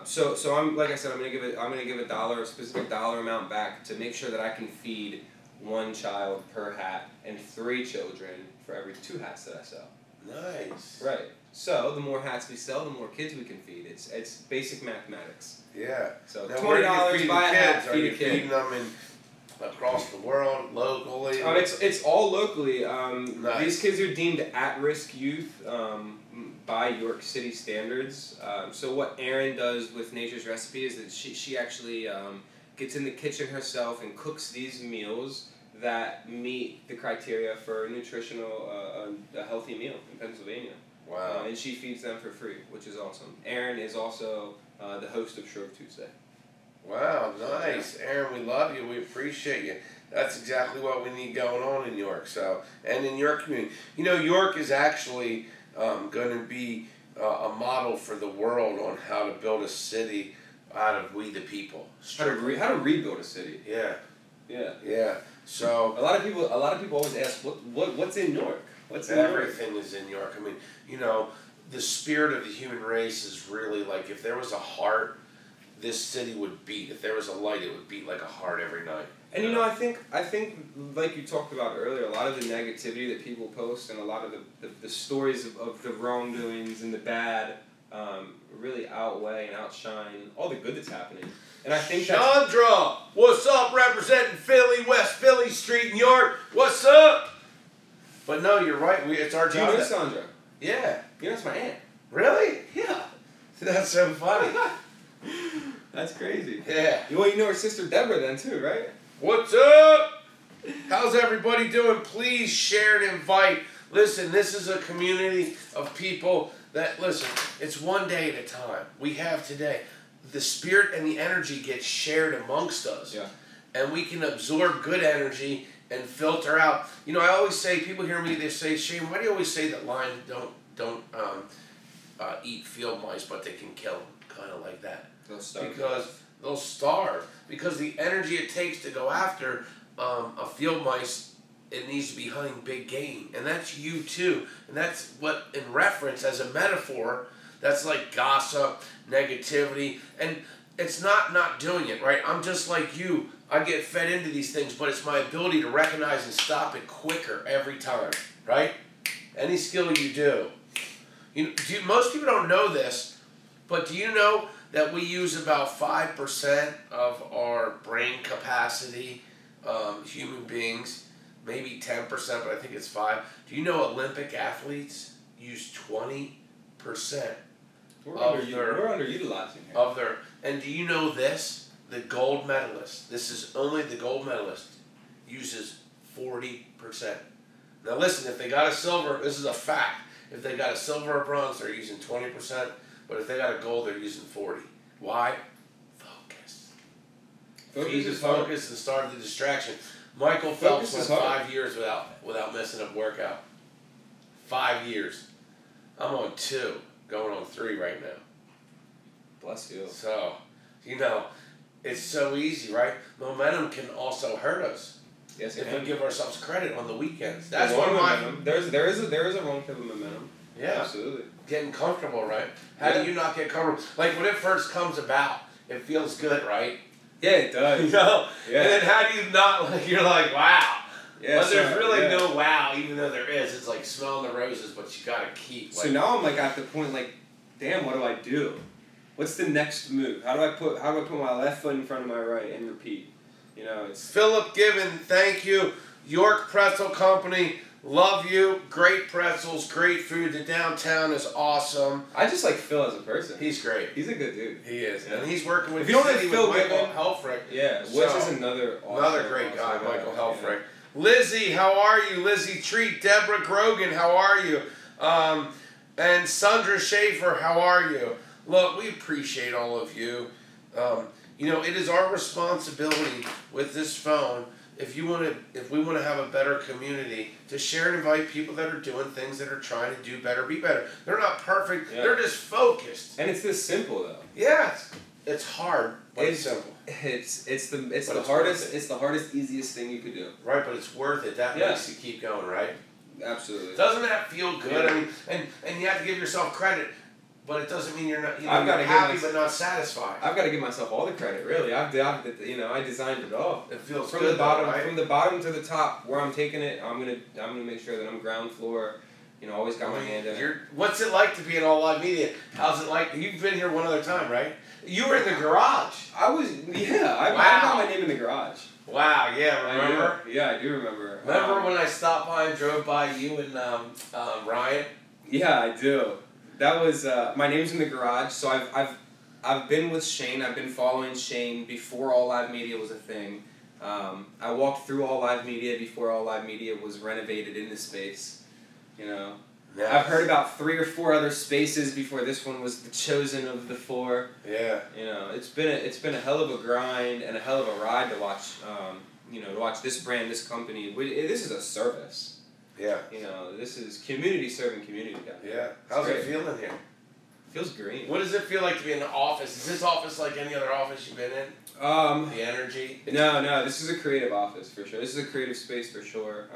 Speaker 2: So I'm like I said, I'm gonna give a specific dollar amount back to make sure that I can feed one child per hat and 3 children for every 2 hats that I sell.
Speaker 1: Nice.
Speaker 2: Right. So the more hats we sell, the more kids we can feed. It's basic mathematics.
Speaker 1: Yeah.
Speaker 2: So
Speaker 1: now,
Speaker 2: $20 buy a hat,
Speaker 1: Are
Speaker 2: feed
Speaker 1: you
Speaker 2: a kid.
Speaker 1: feeding them across the world, locally?
Speaker 2: It's all locally.
Speaker 1: Nice.
Speaker 2: These kids are deemed at-risk youth by York City standards. So what Erin does with Nature's Recipe is that she actually gets in the kitchen herself and cooks these meals that meet the criteria for a healthy meal in Pennsylvania.
Speaker 1: Wow.
Speaker 2: And she feeds them for free, which is awesome. Erin is also the host of Shrove Tuesday.
Speaker 1: Wow, nice. Aaron, we love you. We appreciate you. That's exactly what we need going on in York. And in your community. You know, York is actually going to be a model for the world on how to build a city out of we the people.
Speaker 2: How to rebuild a city.
Speaker 1: Yeah.
Speaker 2: Yeah.
Speaker 1: Yeah. So
Speaker 2: a lot of people always ask what's in York?
Speaker 1: Everything is in York. I mean, you know, the spirit of the human race is really like, if there was a heart, this city would beat. If there was a light, it would beat like a heart every night.
Speaker 2: And I think like you talked about earlier, a lot of the negativity that people post and a lot of the stories of the wrongdoings and the bad really outweigh and outshine all the good that's happening. And I think
Speaker 1: Chandra, what's up? Representing Philly, West Philly Street, New York. What's up? But no, you're right. It's our job.
Speaker 2: Do you know Sandra?
Speaker 1: Yeah.
Speaker 2: You know, it's my aunt.
Speaker 1: Really?
Speaker 2: Yeah.
Speaker 1: That's so funny.
Speaker 2: That's crazy.
Speaker 1: Yeah.
Speaker 2: Well, you know her sister Deborah then too, right?
Speaker 1: What's up? How's everybody doing? Please share and invite. Listen, this is a community of people that, listen, it's one day at a time. We have today. The spirit and the energy gets shared amongst us.
Speaker 2: Yeah.
Speaker 1: And we can absorb good energy and filter out. You know, I always say, people hear me, they say, Shane, why do you always say that lions don't eat field mice, but they can kill them? Kind of like that.
Speaker 2: They'll starve.
Speaker 1: Because they'll starve. Because the energy it takes to go after a field mice, it needs to be hunting big game. And that's you too. And that's what, in reference, as a metaphor, that's like gossip, negativity, and it's not doing it, right? I'm just like you. I get fed into these things, but it's my ability to recognize and stop it quicker every time, right? Any skill you do. Most people don't know this, but do you know that we use about 5% of our brain capacity, human beings, maybe 10%, but I think it's 5%. Do you know Olympic athletes use 20%?
Speaker 2: We're underutilizing here.
Speaker 1: And do you know this? The gold medalist, this is only the gold medalist, uses 40%. Now listen, if they got a silver, this is a fact. If they got a silver or bronze, they're using 20%. But if they got a gold, they're using 40%. Why? Focus. Focus and start the distraction. Michael Phelps went 5 years without missing a workout. 5 years. I'm on 2, going on 3 right now.
Speaker 2: Bless you.
Speaker 1: So, you know, it's so easy, right? Momentum can also hurt us.
Speaker 2: Yes,
Speaker 1: if we give ourselves credit on the weekends.
Speaker 2: That's one momentum. There is a wrong type of momentum.
Speaker 1: Yeah,
Speaker 2: absolutely.
Speaker 1: Getting comfortable, right? How do you not get comfortable? Like when it first comes about, it feels good, right?
Speaker 2: Yeah, it does.
Speaker 1: You know?
Speaker 2: Yeah.
Speaker 1: And then how do you not? Like, you're like, wow.
Speaker 2: Yeah,
Speaker 1: but there's really no wow, even though there is. It's like smelling the roses, but you gotta keep.
Speaker 2: So now I'm like at the point like, damn, what do I do? What's the next move? How do I put my left foot in front of my right and repeat? You know, it's
Speaker 1: Philip Given, thank you. York Pretzel Company, love you. Great pretzels, great food. The downtown is awesome.
Speaker 2: I just like Phil as a person.
Speaker 1: He's great.
Speaker 2: He's a good dude.
Speaker 1: He is,
Speaker 2: yeah.
Speaker 1: and he's working with.
Speaker 2: If you don't know
Speaker 1: with
Speaker 2: Phil
Speaker 1: Michael
Speaker 2: Given,
Speaker 1: Helfrich.
Speaker 2: Yeah, which is another
Speaker 1: great guy, Michael Helfrich.
Speaker 2: Yeah.
Speaker 1: Lizzie, how are you? Lizzie Treat, Deborah Grogan, how are you? And Sandra Schaefer, how are you? Look, we appreciate all of you. You know, it is our responsibility with this phone, if we want to have a better community, to share and invite people that are doing things that are trying to do better, be better. They're not perfect. Yeah. They're just focused.
Speaker 2: And it's this simple though.
Speaker 1: Yeah, it's hard, but it's simple.
Speaker 2: It's the hardest, easiest thing you could do.
Speaker 1: Right, but it's worth it. That makes you keep going, right?
Speaker 2: Absolutely.
Speaker 1: Doesn't that feel good? Yeah. I mean, and you have to give yourself credit, but it doesn't mean you're not. You're happy but not satisfied.
Speaker 2: I've got to give myself all the credit, really. I designed it all.
Speaker 1: It feels
Speaker 2: from
Speaker 1: good,
Speaker 2: the bottom,
Speaker 1: though, right?
Speaker 2: From the bottom to the top. Where I'm taking it, I'm gonna make sure that I'm ground floor. You know, always got my hand in it.
Speaker 1: What's it like to be in All Live Media? How's it like? You've been here one other time, right? You were in the garage.
Speaker 2: I got my name in the garage.
Speaker 1: Wow, yeah, remember?
Speaker 2: I do remember.
Speaker 1: Remember when I stopped by and drove by you and Ryan?
Speaker 2: Yeah, I do. That was my name's in the garage. So I've been with Shane. I've been following Shane before All Live Media was a thing. I walked through All Live Media before All Live Media was renovated into space. You know, yes. I've heard about 3 or 4 other spaces before this one was the chosen of the 4.
Speaker 1: Yeah.
Speaker 2: You know, it's been a hell of a grind and a hell of a ride to watch. To watch this brand, this company. This is a service.
Speaker 1: Yeah.
Speaker 2: You know, this is community serving community.
Speaker 1: Yeah. How's it feeling here?
Speaker 2: Feels green.
Speaker 1: What does it feel like to be in the office? Is this office like any other office you've been in? The energy?
Speaker 2: No. This is a creative office for sure. This is a creative space for sure.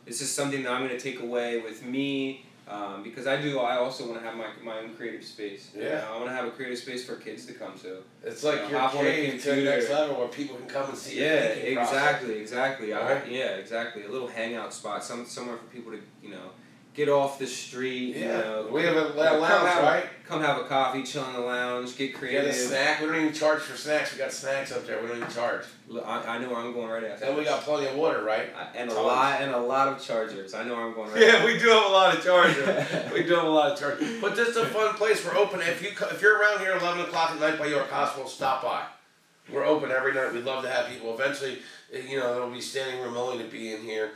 Speaker 2: This is something that I'm going to take away with me because I also want to have my own creative space.
Speaker 1: Yeah.
Speaker 2: You know, I want to have a creative space for kids to come to.
Speaker 1: It's like your cave to the next level where people can come and see your thinking process.
Speaker 2: Exactly.
Speaker 1: Right.
Speaker 2: Exactly. A little hangout spot, somewhere for people to, get off the street.
Speaker 1: Yeah. We have a lounge, right?
Speaker 2: Come have a coffee, chill in the lounge, get creative.
Speaker 1: Get a snack. We don't even charge for snacks. We got snacks up there. We don't even charge.
Speaker 2: I know where I'm going right after.
Speaker 1: And we got plenty of water, right?
Speaker 2: And a lot of chargers. I know where I'm going right
Speaker 1: after. Yeah, we do have a lot of chargers. But this is a fun place. We're open. If you're around here 11 o'clock at night by York Hospital, stop by. We're open every night. We'd love to have people. Eventually, there'll be standing room only to be in here.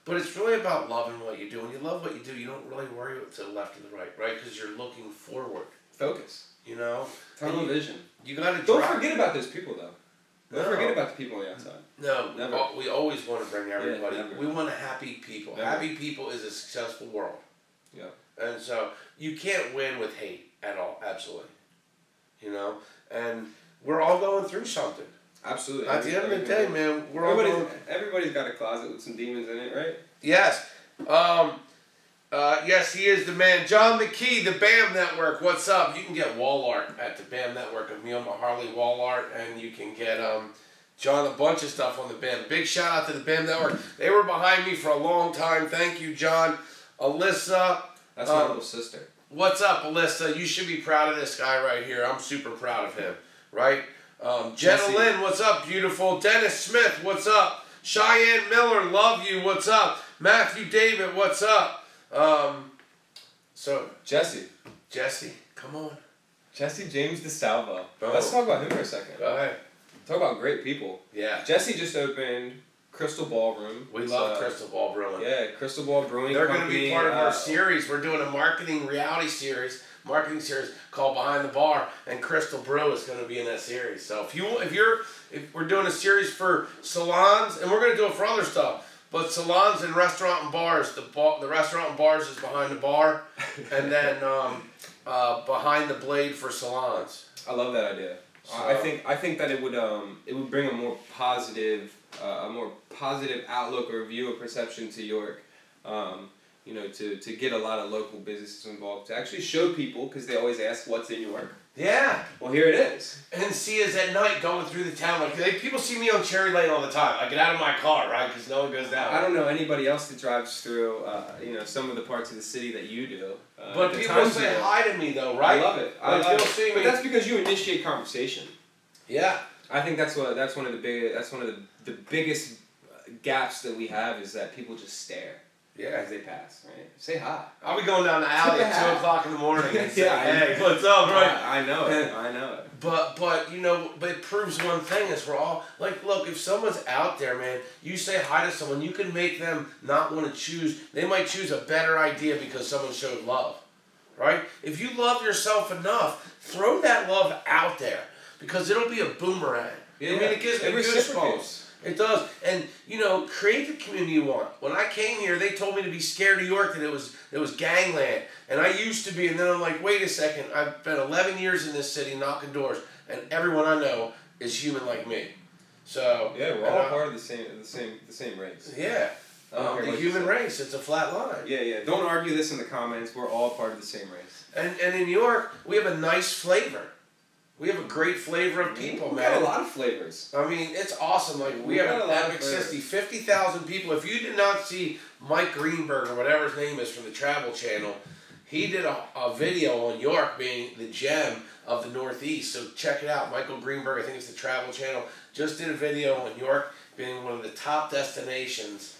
Speaker 1: But it's really about loving what you do. When you love what you do, you don't really worry to the left or the right, right? Because you're looking forward.
Speaker 2: Focus.
Speaker 1: Tunnel
Speaker 2: vision.
Speaker 1: You got to.
Speaker 2: Don't forget about those people, though. Don't forget about the people on the outside.
Speaker 1: No, never. We always want to bring everybody.
Speaker 2: Yeah,
Speaker 1: we want happy people. Never. Happy people is a successful world.
Speaker 2: Yeah.
Speaker 1: And so you can't win with hate at all. Absolutely. And we're all going through something.
Speaker 2: Absolutely.
Speaker 1: At the end of the day, man,
Speaker 2: everybody's got a closet with some demons in it, right?
Speaker 1: Yes. Yes, he is the man. John McKee, the BAM Network. What's up? You can get wall art at the BAM Network of me on my Harley wall art, and you can get John a bunch of stuff on the BAM. Big shout out to the BAM Network. They were behind me for a long time. Thank you, John. Alyssa.
Speaker 2: That's my little sister.
Speaker 1: What's up, Alyssa? You should be proud of this guy right here. I'm super proud of him, right? Jenna Lynn, what's up, beautiful? Dennis Smith, what's up? Cheyenne Miller, love you, what's up? Matthew David, what's up?
Speaker 2: Jesse,
Speaker 1: come on.
Speaker 2: Jesse James DeSalvo.
Speaker 1: Oh.
Speaker 2: Let's talk about him for a second.
Speaker 1: Go ahead.
Speaker 2: Talk about great people.
Speaker 1: Yeah.
Speaker 2: Jesse just opened Crystal Ballroom.
Speaker 1: We love Crystal Ball Brewing.
Speaker 2: Yeah, Crystal Ball Brewing.
Speaker 1: They're going to be part of our series. We're doing a marketing series called Behind the Bar, and Crystal Brew is going to be in that series. So if we're doing a series for salons, and we're going to do it for other stuff, but salons and restaurant and bars. The restaurant and bars is behind the bar, and then behind the blade for salons.
Speaker 2: I love that idea. So, I think that it would bring a more positive outlook or view or perception to York. To get a lot of local businesses involved, to actually show people, because they always ask what's in York.
Speaker 1: Yeah.
Speaker 2: Well, here it is.
Speaker 1: And see us at night going through the town. Like people see me on Cherry Lane all the time. I get out of my car, right? Because no one goes down.
Speaker 2: I don't know anybody else that drives through, some of the parts of the city that you do.
Speaker 1: But people say hi to me, though, right?
Speaker 2: I love it. I love it.
Speaker 1: See me.
Speaker 2: But that's because you initiate conversation.
Speaker 1: Yeah.
Speaker 2: I think that's one of the biggest gaps that we have is that people just stare.
Speaker 1: Yeah.
Speaker 2: As they pass, right? Say hi.
Speaker 1: I'll be going down the alley at 2 o'clock in the morning and say,
Speaker 2: yeah,
Speaker 1: hey, what's up, right?
Speaker 2: I know it. I know it.
Speaker 1: But but it proves one thing is we're all, like, look, if someone's out there, man, you say hi to someone, you can make them not want to choose. They might choose a better idea because someone showed love, right? If you love yourself enough, throw that love out there because it'll be a boomerang.
Speaker 2: Yeah,
Speaker 1: I mean, it gives me goosebumps. It does. And, create the community you want. When I came here, they told me to be scared of York, that it was gangland. And I used to be, and then I'm like, wait a second, I've been 11 years in this city knocking doors, and everyone I know is human like me. So
Speaker 2: yeah, we're all part of the same race.
Speaker 1: Yeah. The human race, it's a flat line.
Speaker 2: Yeah. Don't argue this in the comments. We're all part of the same race.
Speaker 1: And in New York, we have a nice flavor. We have a great flavor of people, man.
Speaker 2: We got a lot of flavors.
Speaker 1: I mean, it's awesome. Like, we have an epic 50,000 people. If you did not see Mike Greenberg, or whatever his name is, from the Travel Channel, he did a video on York being the gem of the Northeast. So check it out. Michael Greenberg, I think it's the Travel Channel, just did a video on York being one of the top destinations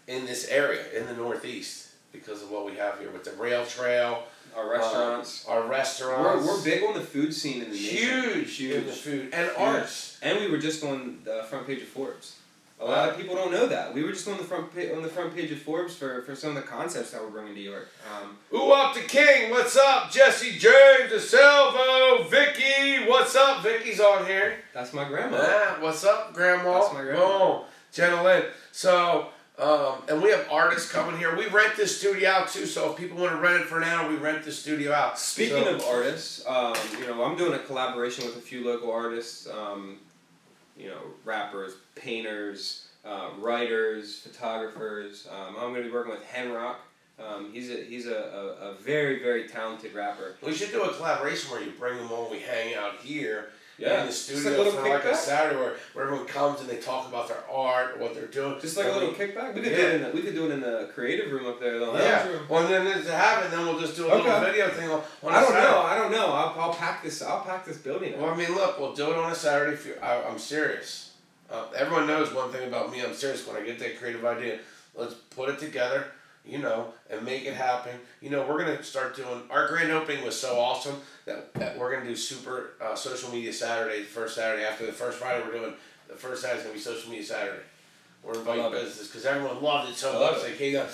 Speaker 1: in this area, in the Northeast, because of what we have here with the rail trail.
Speaker 2: Our restaurants.
Speaker 1: We're
Speaker 2: big on the food scene in the nation.
Speaker 1: Huge in the food. And arts.
Speaker 2: And we were just on the front page of Forbes. A lot of people don't know that. We were just on the front page of Forbes for some of the concepts that we're bringing to York.
Speaker 1: Ooh, up the king. What's up? Jesse James, DeSalvo, Vicky. What's up? Vicky's on here.
Speaker 2: That's my grandma.
Speaker 1: Yeah, what's up, Grandma?
Speaker 2: That's my grandma.
Speaker 1: Oh, Jenna Lynn. So... and we have artists coming here. We rent this studio out too, so if people want to rent it for an hour, we rent the studio out.
Speaker 2: Speaking of artists, I'm doing a collaboration with a few local artists, rappers, painters, writers, photographers. I'm going to be working with Henrock. He's a very, very talented rapper.
Speaker 1: We should do a collaboration where you bring them on, we hang out here.
Speaker 2: Yeah,
Speaker 1: in the studio for like a Saturday where everyone comes and they talk about their art, what they're doing.
Speaker 2: Just like a little kickback. We could do it in the creative room up there, though.
Speaker 1: Yeah. Well, then to have it, then we'll just do a little video thing on
Speaker 2: I don't know. I'll pack this building.
Speaker 1: Well, I mean, look, we'll do it on a Saturday. I'm serious. Everyone knows one thing about me. I'm serious. When I get that creative idea, let's put it together. And make it happen. We're going to start doing... Our grand opening was so awesome that we're going to do super social media Saturday, the first Saturday. After the first Friday, we're doing... The first Saturday's going to be social media Saturday. We're inviting businesses because everyone loved it so much. They came down.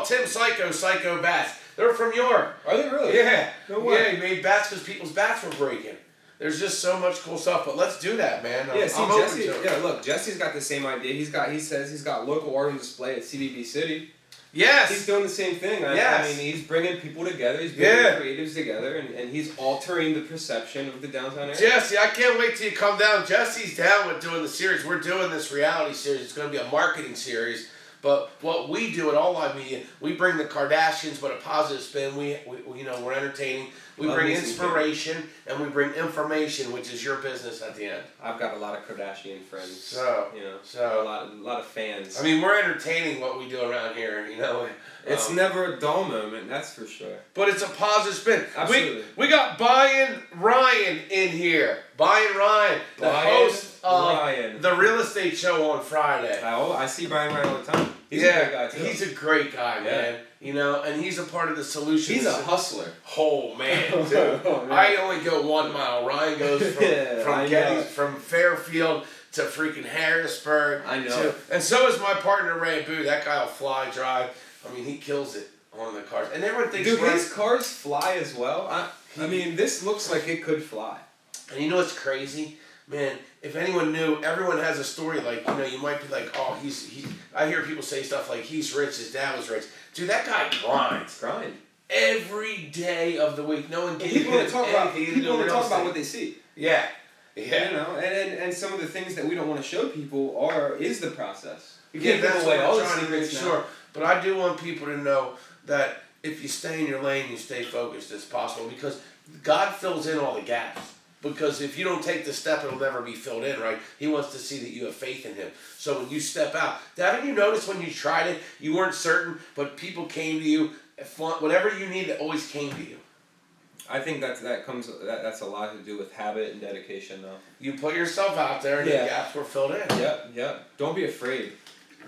Speaker 1: Tim Psycho Bats. They're from York.
Speaker 2: Are they really?
Speaker 1: Yeah.
Speaker 2: No way.
Speaker 1: Yeah, he made bats because people's bats were breaking. There's just so much cool stuff, but let's do that, man.
Speaker 2: Jesse. Yeah, look, Jesse's got the same idea. He says he's got local art on display at CBB City.
Speaker 1: Yes.
Speaker 2: He's doing the same thing. I mean, he's bringing people together. He's bringing creatives together, and he's altering the perception of the downtown area.
Speaker 1: Jesse, I can't wait till you come down. Jesse's down with doing the series. We're doing this reality series. It's going to be a marketing series. But what we do at All Live Media, we bring the Kardashians, but a positive spin. We're entertaining. We bring inspiration and we bring information, which is your business at the end.
Speaker 2: I've got a lot of Kardashian friends.
Speaker 1: So
Speaker 2: a lot of fans.
Speaker 1: I mean, we're entertaining what we do around here.
Speaker 2: It's never a dull moment, that's for sure.
Speaker 1: But it's a positive spin.
Speaker 2: Absolutely.
Speaker 1: We got Brian Ryan in here. Brian Ryan, the host of the Real Estate Show on Friday.
Speaker 2: I see Brian Ryan all the time. He's a great guy too.
Speaker 1: He's a great guy, man. And he's a part of the solution.
Speaker 2: He's a hustler.
Speaker 1: Oh man, dude. I only go 1 mile. Ryan goes from Fairfield to freaking Harrisburg.
Speaker 2: I know.
Speaker 1: And so is my partner Ray Boo. That guy will fly, drive. I mean, he kills it on the cars. And everyone thinks...
Speaker 2: Dude, his cars fly as well. I mean, this looks like it could fly.
Speaker 1: And you know what's crazy? Man, if anyone knew, everyone has a story like, you might be like, oh, I hear people say stuff like, he's rich, his dad was rich. Dude, that guy grinds. Every day of the week. No one gave
Speaker 2: People want to talk about what they see.
Speaker 1: Yeah.
Speaker 2: And some of the things that we don't want to show people is the process. You can't
Speaker 1: give
Speaker 2: away all the
Speaker 1: secrets. Sure. But I do want people to know that if you stay in your lane, you stay focused as possible. Because God fills in all the gaps. Because if you don't take the step, it'll never be filled in, right? He wants to see that you have faith in him. So when you step out, haven't you noticed when you tried it, you weren't certain, but people came to you, whatever you need, it always came to you.
Speaker 2: I think that's a lot to do with habit and dedication, though.
Speaker 1: You put yourself out there, and the gaps were filled in.
Speaker 2: Yep. Don't be afraid.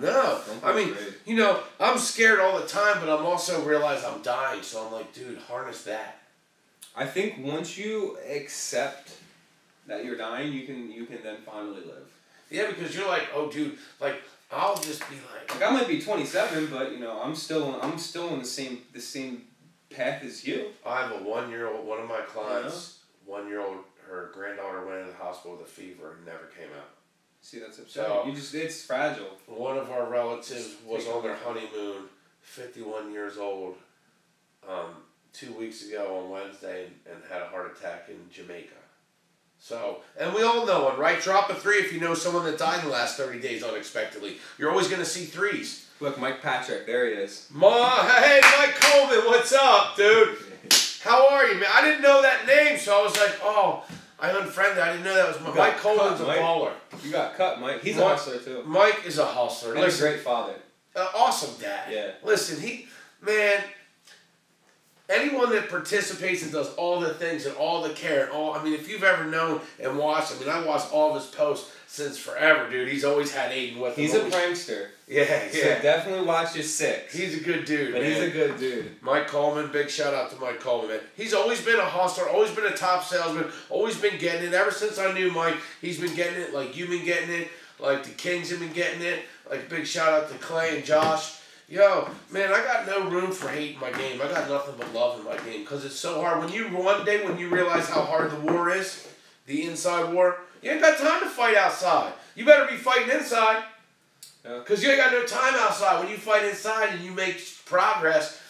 Speaker 1: No.
Speaker 2: Don't be afraid.
Speaker 1: You know, I'm scared all the time, but I'm also realize I'm dying, so I'm like, dude, harness that.
Speaker 2: I think once you accept that you're dying, you can then finally live.
Speaker 1: Yeah, because you're like, oh, dude, like I'll just be like
Speaker 2: I might be 27, but you know, I'm still on the same path as you.
Speaker 1: I have a 1-year-old. One of my clients, 1-year-old, her granddaughter went into the hospital with a fever and never came out.
Speaker 2: See, that's upsetting. It's fragile.
Speaker 1: One of our relatives was on their honeymoon, 51 years old. 2 weeks ago on Wednesday and had a heart attack in Jamaica. So, and we all know one, right? Drop a 3 if you know someone that died in the last 30 days unexpectedly. You're always going to see 3s.
Speaker 2: Look, Mike Patrick, there he is.
Speaker 1: Hey, Mike Coleman, what's up, dude? How are you, man? I didn't know that name, so I was like, oh, I unfriended. I didn't know that was Mike Coleman's a baller.
Speaker 2: You got cut, Mike. He's a hustler, too.
Speaker 1: Mike is a hustler.
Speaker 2: And a great father.
Speaker 1: Awesome dad.
Speaker 2: Yeah.
Speaker 1: Listen, anyone that participates and does all the things and all the care, if you've ever known and watched, I watched all of his posts since forever, dude. He's always had Aiden with him.
Speaker 2: He's a prankster.
Speaker 1: Yeah.
Speaker 2: So definitely watch his 6.
Speaker 1: He's a good dude,
Speaker 2: man. He's a good dude.
Speaker 1: Mike Coleman, big shout out to Mike Coleman, man. He's always been a hustler, always been a top salesman, always been getting it. Ever since I knew Mike, he's been getting it, like you've been getting it, like the Kings have been getting it. Like big shout out to Clay and Josh. Yo, man, I got no room for hate in my game. I got nothing but love in my game because it's so hard. When you realize how hard the war is, the inside war, you ain't got time to fight outside. You better be fighting inside because you ain't got no time outside. When you fight inside and you make progress,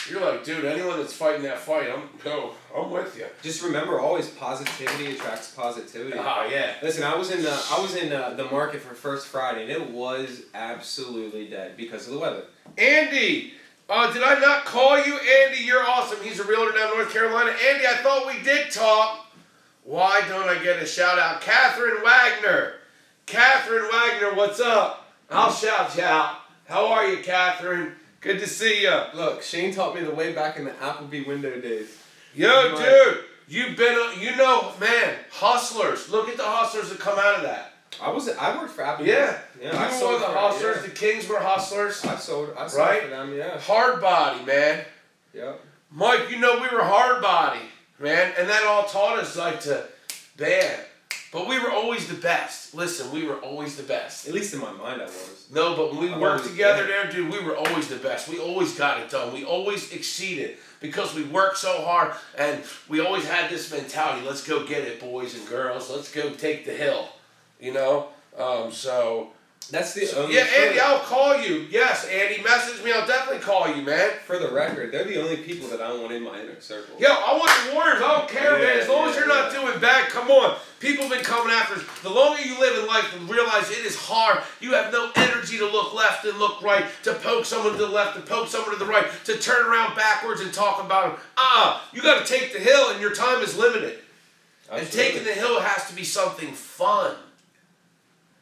Speaker 1: you're like, dude, anyone that's fighting that fight, I'm with you.
Speaker 2: Just remember, always positivity attracts positivity.
Speaker 1: Oh yeah.
Speaker 2: Listen, I was in the market for First Friday, and it was absolutely dead because of the weather.
Speaker 1: Andy, did I not call you? Andy, you're awesome. He's a realtor down in North Carolina. Andy, I thought we did talk. Why don't I get a shout out? Catherine Wagner. Catherine Wagner, what's up? I'll shout you out. How are you, Catherine? Good to see you.
Speaker 2: Look, Shane taught me the way back in the Applebee window days.
Speaker 1: Yo, dude, you've been, man, hustlers. Look at the hustlers that come out of that.
Speaker 2: I worked for Applebee.
Speaker 1: Yeah,
Speaker 2: you
Speaker 1: were the hustlers. Yeah. The Kings were hustlers.
Speaker 2: I sold
Speaker 1: right?
Speaker 2: for them, yeah.
Speaker 1: Hard body, man.
Speaker 2: Yep.
Speaker 1: Mike, we were hard body, man, and that all taught us but we were always the best. Listen, we were always the best.
Speaker 2: At least in my mind I was.
Speaker 1: No, but when we worked together there, dude, we were always the best. We always got it done. We always exceeded because we worked so hard and we always had this mentality, let's go get it, boys and girls. Let's go take the hill,
Speaker 2: That's the only...
Speaker 1: Yeah, Andy, I'll call you. Yes, Andy, message me. I'll definitely call you, man.
Speaker 2: For the record, they're the only people that I want in my inner circle.
Speaker 1: Yo, I want the Warriors. I don't care, man. As long as you're not doing bad, come on. People have been coming after us. The longer you live in life and realize it is hard, you have no energy to look left and look right, to poke someone to the left, to poke someone to the right, to turn around backwards and talk about them. You got to take the hill, and your time is limited. Absolutely. And taking the hill has to be something fun.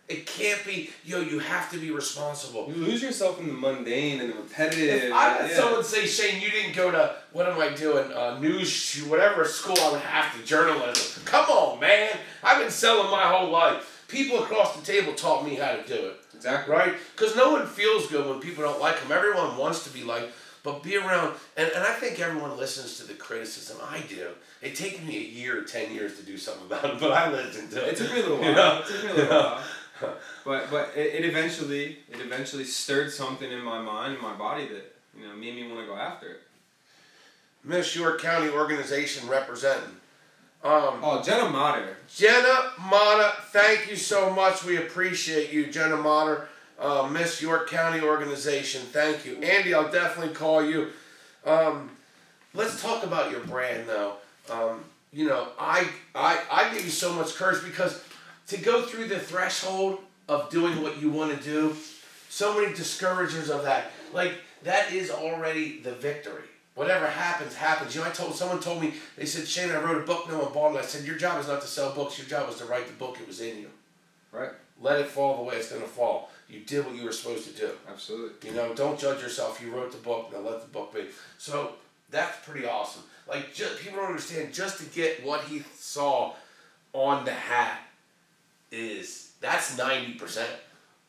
Speaker 1: It can't be, you have to be responsible.
Speaker 2: You lose yourself in the mundane and the repetitive.
Speaker 1: If I had someone say, Shane, you didn't go to, what am I doing, news, whatever school, I would have to, journalism. Come on, man. I've been selling my whole life. People across the table taught me how to do it.
Speaker 2: Exactly.
Speaker 1: Right? Because no one feels good when people don't like them. Everyone wants to be liked, but be around, and I think everyone listens to the criticism. I do. It takes me a year or 10 years to do something about it, but I listen to it.
Speaker 2: It took me a little while. It took me a little while. But it eventually stirred something in my mind and my body that made me want to go after it.
Speaker 1: Miss York County organization representing.
Speaker 2: Jenna Motter.
Speaker 1: Jenna Motter, thank you so much. We appreciate you, Jenna Motter. Miss York County organization, thank you. Andy, I'll definitely call you. Let's talk about your brand though. I give you so much courage because to go through the threshold of doing what you want to do, so many discouragers of that. Like, that is already the victory. whatever happens, happens. You know, someone told me, they said, Shane, I wrote a book, no one bought it. I said, your job is not to sell books, your job was to write the book, it was in you.
Speaker 2: Right.
Speaker 1: Let it fall the way it's going to fall. You did what you were supposed to do.
Speaker 2: Absolutely.
Speaker 1: You know, don't judge yourself. You wrote the book, now let the book be. So that's pretty awesome. Like, people don't understand, just to get what he saw on the hat that's 90%.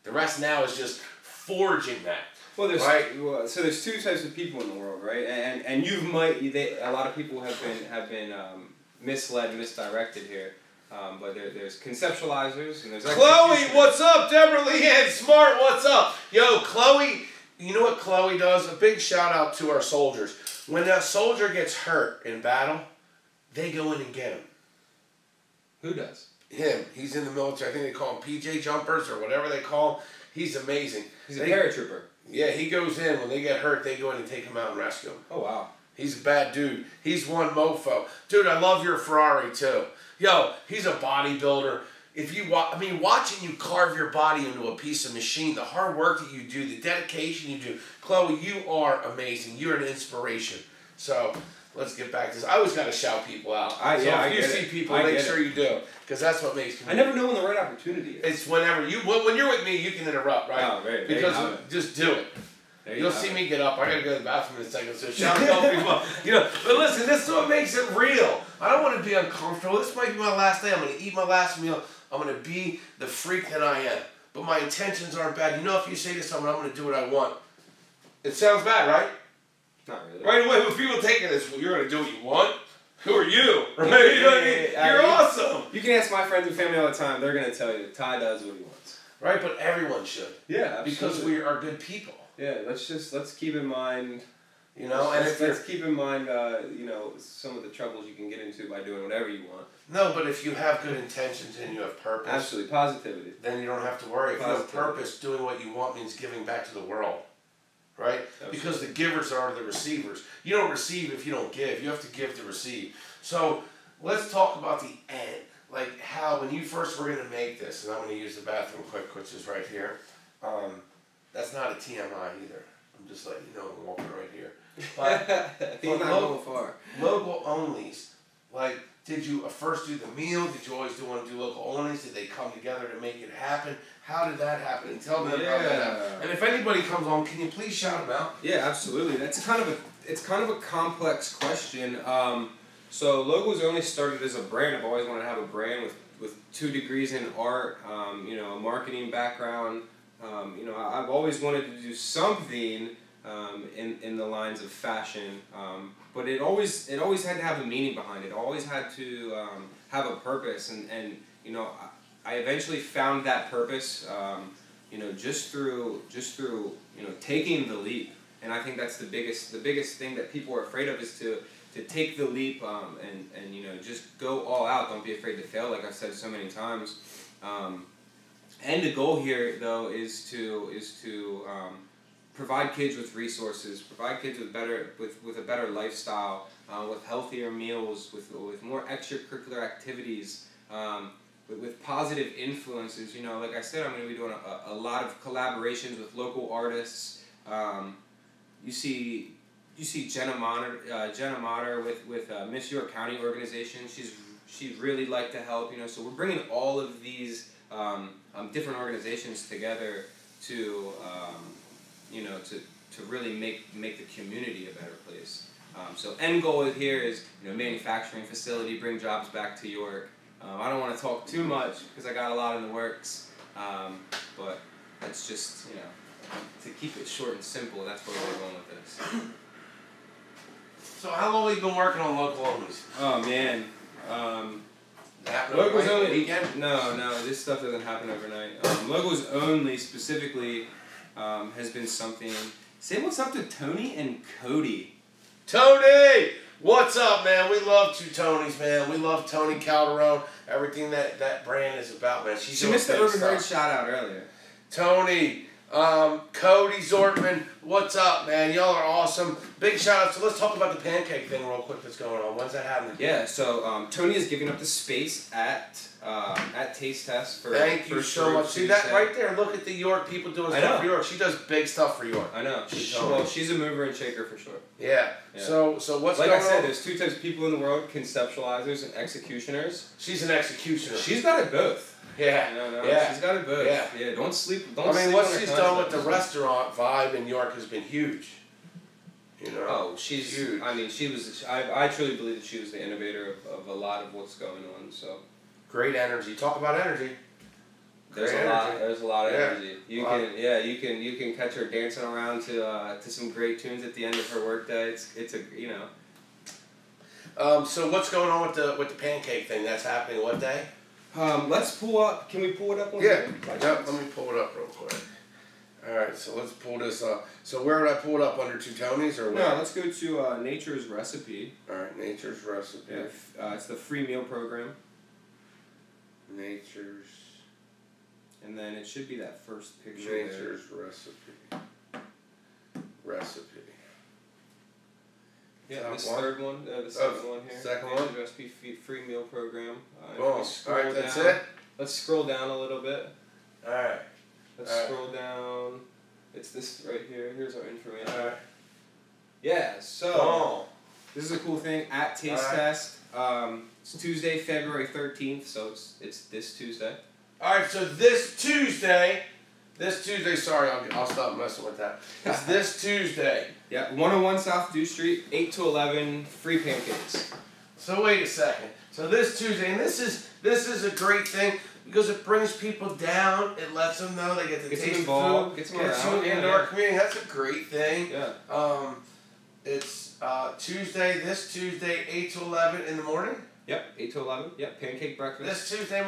Speaker 1: The rest now is just forging that.
Speaker 2: Well,
Speaker 1: right?
Speaker 2: So there's two types of people in the world, right? And a lot of people have been misled, misdirected here. But there's conceptualizers and there's
Speaker 1: Chloe, what's up? Deborah Leanne Smart, what's up? Yo, Chloe, you know what Chloe does? A big shout out to our soldiers. When a soldier gets hurt in battle, they go in and get him.
Speaker 2: Who does?
Speaker 1: Him. He's in the military. I think they call him PJ jumpers or whatever they call him. He's amazing.
Speaker 2: He's a paratrooper.
Speaker 1: Yeah, he goes in. When they get hurt, they go in and take him out and rescue him.
Speaker 2: Oh, wow.
Speaker 1: He's a bad dude. He's one mofo. Dude, I love your Ferrari, too. Yo, he's a bodybuilder. Watching you carve your body into a piece of machine, the hard work that you do, the dedication you do. Chloe, you are amazing. You're an inspiration. So, let's get back to this. I always got to shout people out. If you see people, make sure you do. Because that's what makes me.
Speaker 2: I never know when the right opportunity is.
Speaker 1: It's whenever. When you're with me, you can interrupt, right?
Speaker 2: Oh, right.
Speaker 1: Because just do it. You'll see me get up. I gotta go to the bathroom in a second, so shout out people. You know, but listen, this is what makes it real. I don't want to be uncomfortable. This might be my last day. I'm gonna eat my last meal. I'm gonna be the freak that I am. But my intentions aren't bad. You know, if you say to someone, I'm gonna do what I want, it sounds bad, right?
Speaker 2: Not really.
Speaker 1: Right away, when people taking this, well, you're gonna do what you want. Who are you? Right? You know what I mean? You're awesome.
Speaker 2: You can ask my friends and family all the time. They're gonna tell you Ty does what he wants.
Speaker 1: Right, but everyone should.
Speaker 2: Yeah, absolutely.
Speaker 1: Because we are good people.
Speaker 2: Yeah, let's keep in mind,
Speaker 1: you know,
Speaker 2: let's keep in mind, some of the troubles you can get into by doing whatever you want.
Speaker 1: No, but if you have good intentions and you have purpose,
Speaker 2: absolutely, positivity,
Speaker 1: then you don't have to worry. If you have purpose, doing what you want means giving back to the world, right? Absolutely. Because the givers are the receivers. You don't receive if you don't give. You have to give to receive. So let's talk about the end, like how when you first were going to make this, and I'm going to use the bathroom quick, which is right here. That's not a TMI either. I'm just letting you know I'm walking right here. But
Speaker 2: he's not going far.
Speaker 1: Local onlys, like, did you first do the meal? Did you always want to do local onlys? Did they come together to make it happen? How did that happen? And tell them about that. And if anybody comes on, can you please shout them out?
Speaker 2: Yeah, absolutely. It's kind of a complex question. So logos only started as a brand. I've always wanted to have a brand with 2 degrees in art, a marketing background. I've always wanted to do something in the lines of fashion, but it always had to have a meaning behind it. It always had to have a purpose, and I eventually found that purpose, just through taking the leap. And I think that's the biggest thing that people are afraid of is to take the leap and just go all out. Don't be afraid to fail, like I've said so many times. And the goal here, though, is to provide kids with resources, provide kids with a better lifestyle, with healthier meals, with more extracurricular activities, with positive influences. Like I said, I'm going to be doing a lot of collaborations with local artists. You see Jenna Mater with Miss York County organization. She'd really like to help. So we're bringing all of these different organizations together to really make the community a better place. So end goal here is manufacturing facility, bring jobs back to York. I don't want to talk too much because I got a lot in the works, but that's just to keep it short and simple. That's where we're going with this.
Speaker 1: So how long have you been working on local onlys?
Speaker 2: Oh man.
Speaker 1: Logos only weekend?
Speaker 2: No, this stuff doesn't happen overnight. Logos only specifically has been something. Say what's up to Tony and Cody.
Speaker 1: Tony! What's up, man? We love 2 Tonys, man. We love Tony Calderon. Everything that brand is about, man.
Speaker 2: She missed the Urban Herd shout out earlier.
Speaker 1: Tony, Cody Zortman, what's up, man? Y'all are awesome. Big shout out. So let's talk about the pancake thing real quick that's going on. When's that happening?
Speaker 2: Yeah, so Tony is giving up the space at Taste Test for
Speaker 1: Thank you so much. See that right there? Look at the York people doing stuff for York. She does big stuff for York.
Speaker 2: I know. She's a mover and shaker for sure.
Speaker 1: Yeah. So what's going on?
Speaker 2: Like I said, there's two types of people in the world: conceptualizers and executioners.
Speaker 1: She's an executioner.
Speaker 2: She's got it both.
Speaker 1: Yeah.
Speaker 2: Yeah. She's got it both.
Speaker 1: Yeah.
Speaker 2: Don't sleep.
Speaker 1: What she's done with the restaurant vibe in York has been huge. You know.
Speaker 2: Oh, she's huge. I mean, she was. I truly believe that she was the innovator of a lot of what's going on. So.
Speaker 1: Great energy. Talk about energy.
Speaker 2: There's a lot of energy. You can catch her dancing around to some great tunes at the end of her workday. It's a you know.
Speaker 1: So what's going on with the pancake thing? That's happening what day?
Speaker 2: Let's pull up. Can we pull it up on
Speaker 1: here? Let me pull it up real quick. All right, so let's pull this up. So where would I pull it up, under Two Tonys or where?
Speaker 2: No, let's go to Nature's Recipe.
Speaker 1: All right, Nature's Recipe.
Speaker 2: Yeah, it's the free meal program.
Speaker 1: Nature's.
Speaker 2: And then it should be that first picture.
Speaker 1: Nature's Recipe.
Speaker 2: Yeah, this third one, the second one here.
Speaker 1: Second
Speaker 2: Nature's
Speaker 1: one.
Speaker 2: Recipe free meal program.
Speaker 1: All right, that's it.
Speaker 2: Let's scroll down a little bit.
Speaker 1: All right.
Speaker 2: Let's scroll down. It's this right here. Here's our information.
Speaker 1: All right.
Speaker 2: Yeah, so this is a cool thing. At Taste Test. It's Tuesday, February 13th, so it's this Tuesday.
Speaker 1: All right, so this Tuesday, sorry, I'll stop messing with that. It's this Tuesday.
Speaker 2: Yeah, 101 South Dew Street, 8 to 11, free pancakes.
Speaker 1: So wait a second. So this Tuesday, and this is a great thing because it brings people down. It lets them know they get to taste food.
Speaker 2: Gets them around.
Speaker 1: Into our community. That's a great thing.
Speaker 2: Yeah.
Speaker 1: It's this Tuesday, 8 to 11 in the morning.
Speaker 2: Yep, 8 to 11. Yep, pancake breakfast.
Speaker 1: This Tuesday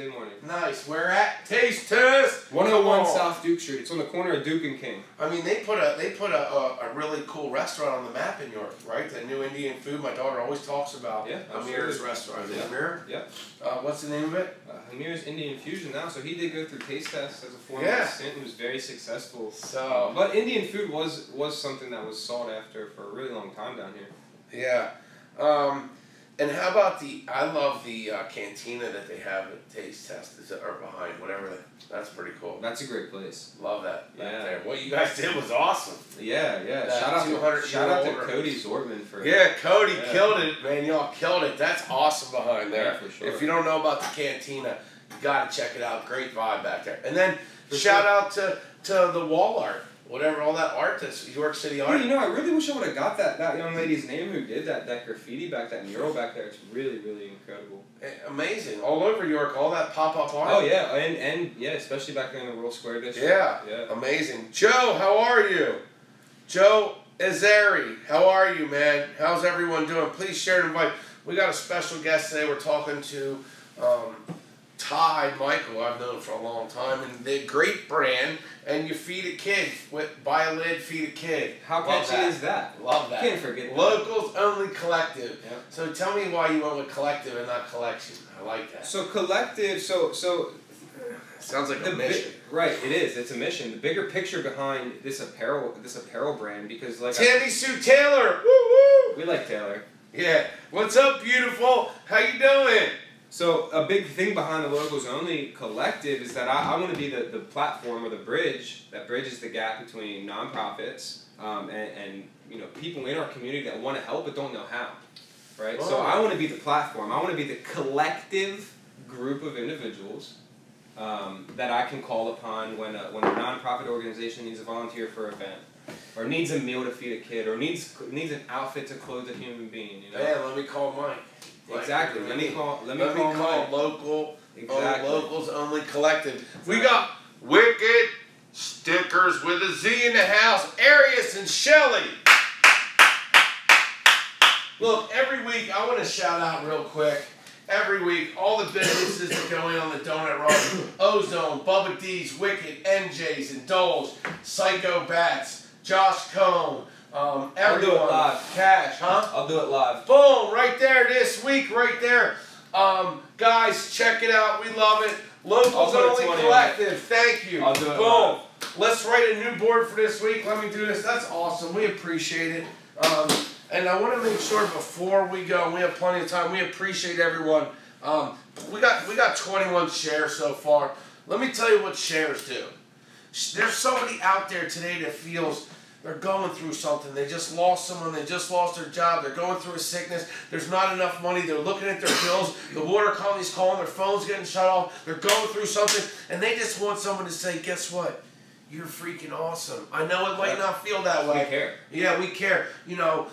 Speaker 1: morning. Nice. Where at? Taste Test.
Speaker 2: 101 South Duke Street. It's on the corner of Duke and King.
Speaker 1: I mean, they put a really cool restaurant on the map in York, right? That new Indian food my daughter always talks about.
Speaker 2: Yeah,
Speaker 1: Amir's restaurant. Is it Amir?
Speaker 2: Yeah.
Speaker 1: What's the name of it?
Speaker 2: Amir's Indian Fusion now. So he did go through Taste Test as a 4-month stint and was very successful.
Speaker 1: So,
Speaker 2: but Indian food was something that was sought after for a really long time down here.
Speaker 1: Yeah. And how about I love the cantina that they have at Taste Test, or behind, whatever. That's pretty cool.
Speaker 2: That's a great place.
Speaker 1: Love that. Yeah. There. What you guys did was awesome.
Speaker 2: Yeah. Shout out to Cody Zortman for.
Speaker 1: Yeah, Cody killed it, man. Y'all killed it. That's awesome behind there.
Speaker 2: Yeah, for sure.
Speaker 1: If you don't know about the cantina, you got to check it out. Great vibe back there. And then shout out to the wall art. Whatever, all that art, that's York City art.
Speaker 2: You know, I really wish I would have got that young lady's name who did that graffiti that mural back there. It's really, really incredible.
Speaker 1: Amazing. All over York, all that pop-up art.
Speaker 2: Oh, yeah, and especially back there in the World Square District.
Speaker 1: Yeah, amazing. Joe, how are you? Joe Azari, how are you, man? How's everyone doing? Please share and invite. We got a special guest today. We're talking to Ty Michael, I've known for a long time, and they're a great brand, and you feed a kid, buy a lid, feed a kid.
Speaker 2: How catchy is that?
Speaker 1: Love that.
Speaker 2: Can't forget that.
Speaker 1: Locals Only Collective.
Speaker 2: Yep.
Speaker 1: So tell me why you went with collective and not collection. I like that.
Speaker 2: So collective, so
Speaker 1: sounds like a mission.
Speaker 2: Right, it is. It's a mission. The bigger picture behind this apparel brand, because like
Speaker 1: Tammy Sue Taylor, woo woo.
Speaker 2: We like Taylor.
Speaker 1: Yeah. What's up, beautiful? How you doing?
Speaker 2: So a big thing behind the Locals Only Collective is that I want to be the platform or the bridge that bridges the gap between nonprofits and you know, people in our community that want to help but don't know how, right? Oh. So I want to be the platform. I want to be the collective group of individuals that I can call upon when a nonprofit organization needs a volunteer for an event, or needs a meal to feed a kid, or needs an outfit to clothe a human being. You know?
Speaker 1: Yeah, let me call Mike.
Speaker 2: Exactly. Let me call
Speaker 1: local.
Speaker 2: Exactly.
Speaker 1: Locals Only Collective. Exactly. We got Wicked stickers with a Z in the house. Arius and Shelly. Look, every week I want to shout out real quick. Every week, all the businesses that go in on the Donut Run: Ozone, Bubba D's, Wicked, NJ's, Indulge, Psycho Bats, Josh Cohn. Everyone.
Speaker 2: I'll do it live.
Speaker 1: Cash, huh?
Speaker 2: I'll do it live.
Speaker 1: Boom, right there this week, right there. Guys, check it out. We love it. Locals Only Collective. Thank you.
Speaker 2: I'll do it
Speaker 1: Boom.
Speaker 2: live.
Speaker 1: let's write a new board for this week. Let me do this. That's awesome. We appreciate it. And I want to make sure before we go, we have plenty of time. We appreciate everyone. We got 21 shares so far. Let me tell you what shares do. There's somebody out there today that feels they're going through something. They just lost someone. They just lost their job. They're going through a sickness. There's not enough money. They're looking at their bills. The water company's calling. Their phone's getting shut off. They're going through something. And they just want someone to say, guess what? You're freaking awesome. I know it might not feel that way.
Speaker 2: We care.
Speaker 1: Yeah, we care. You know,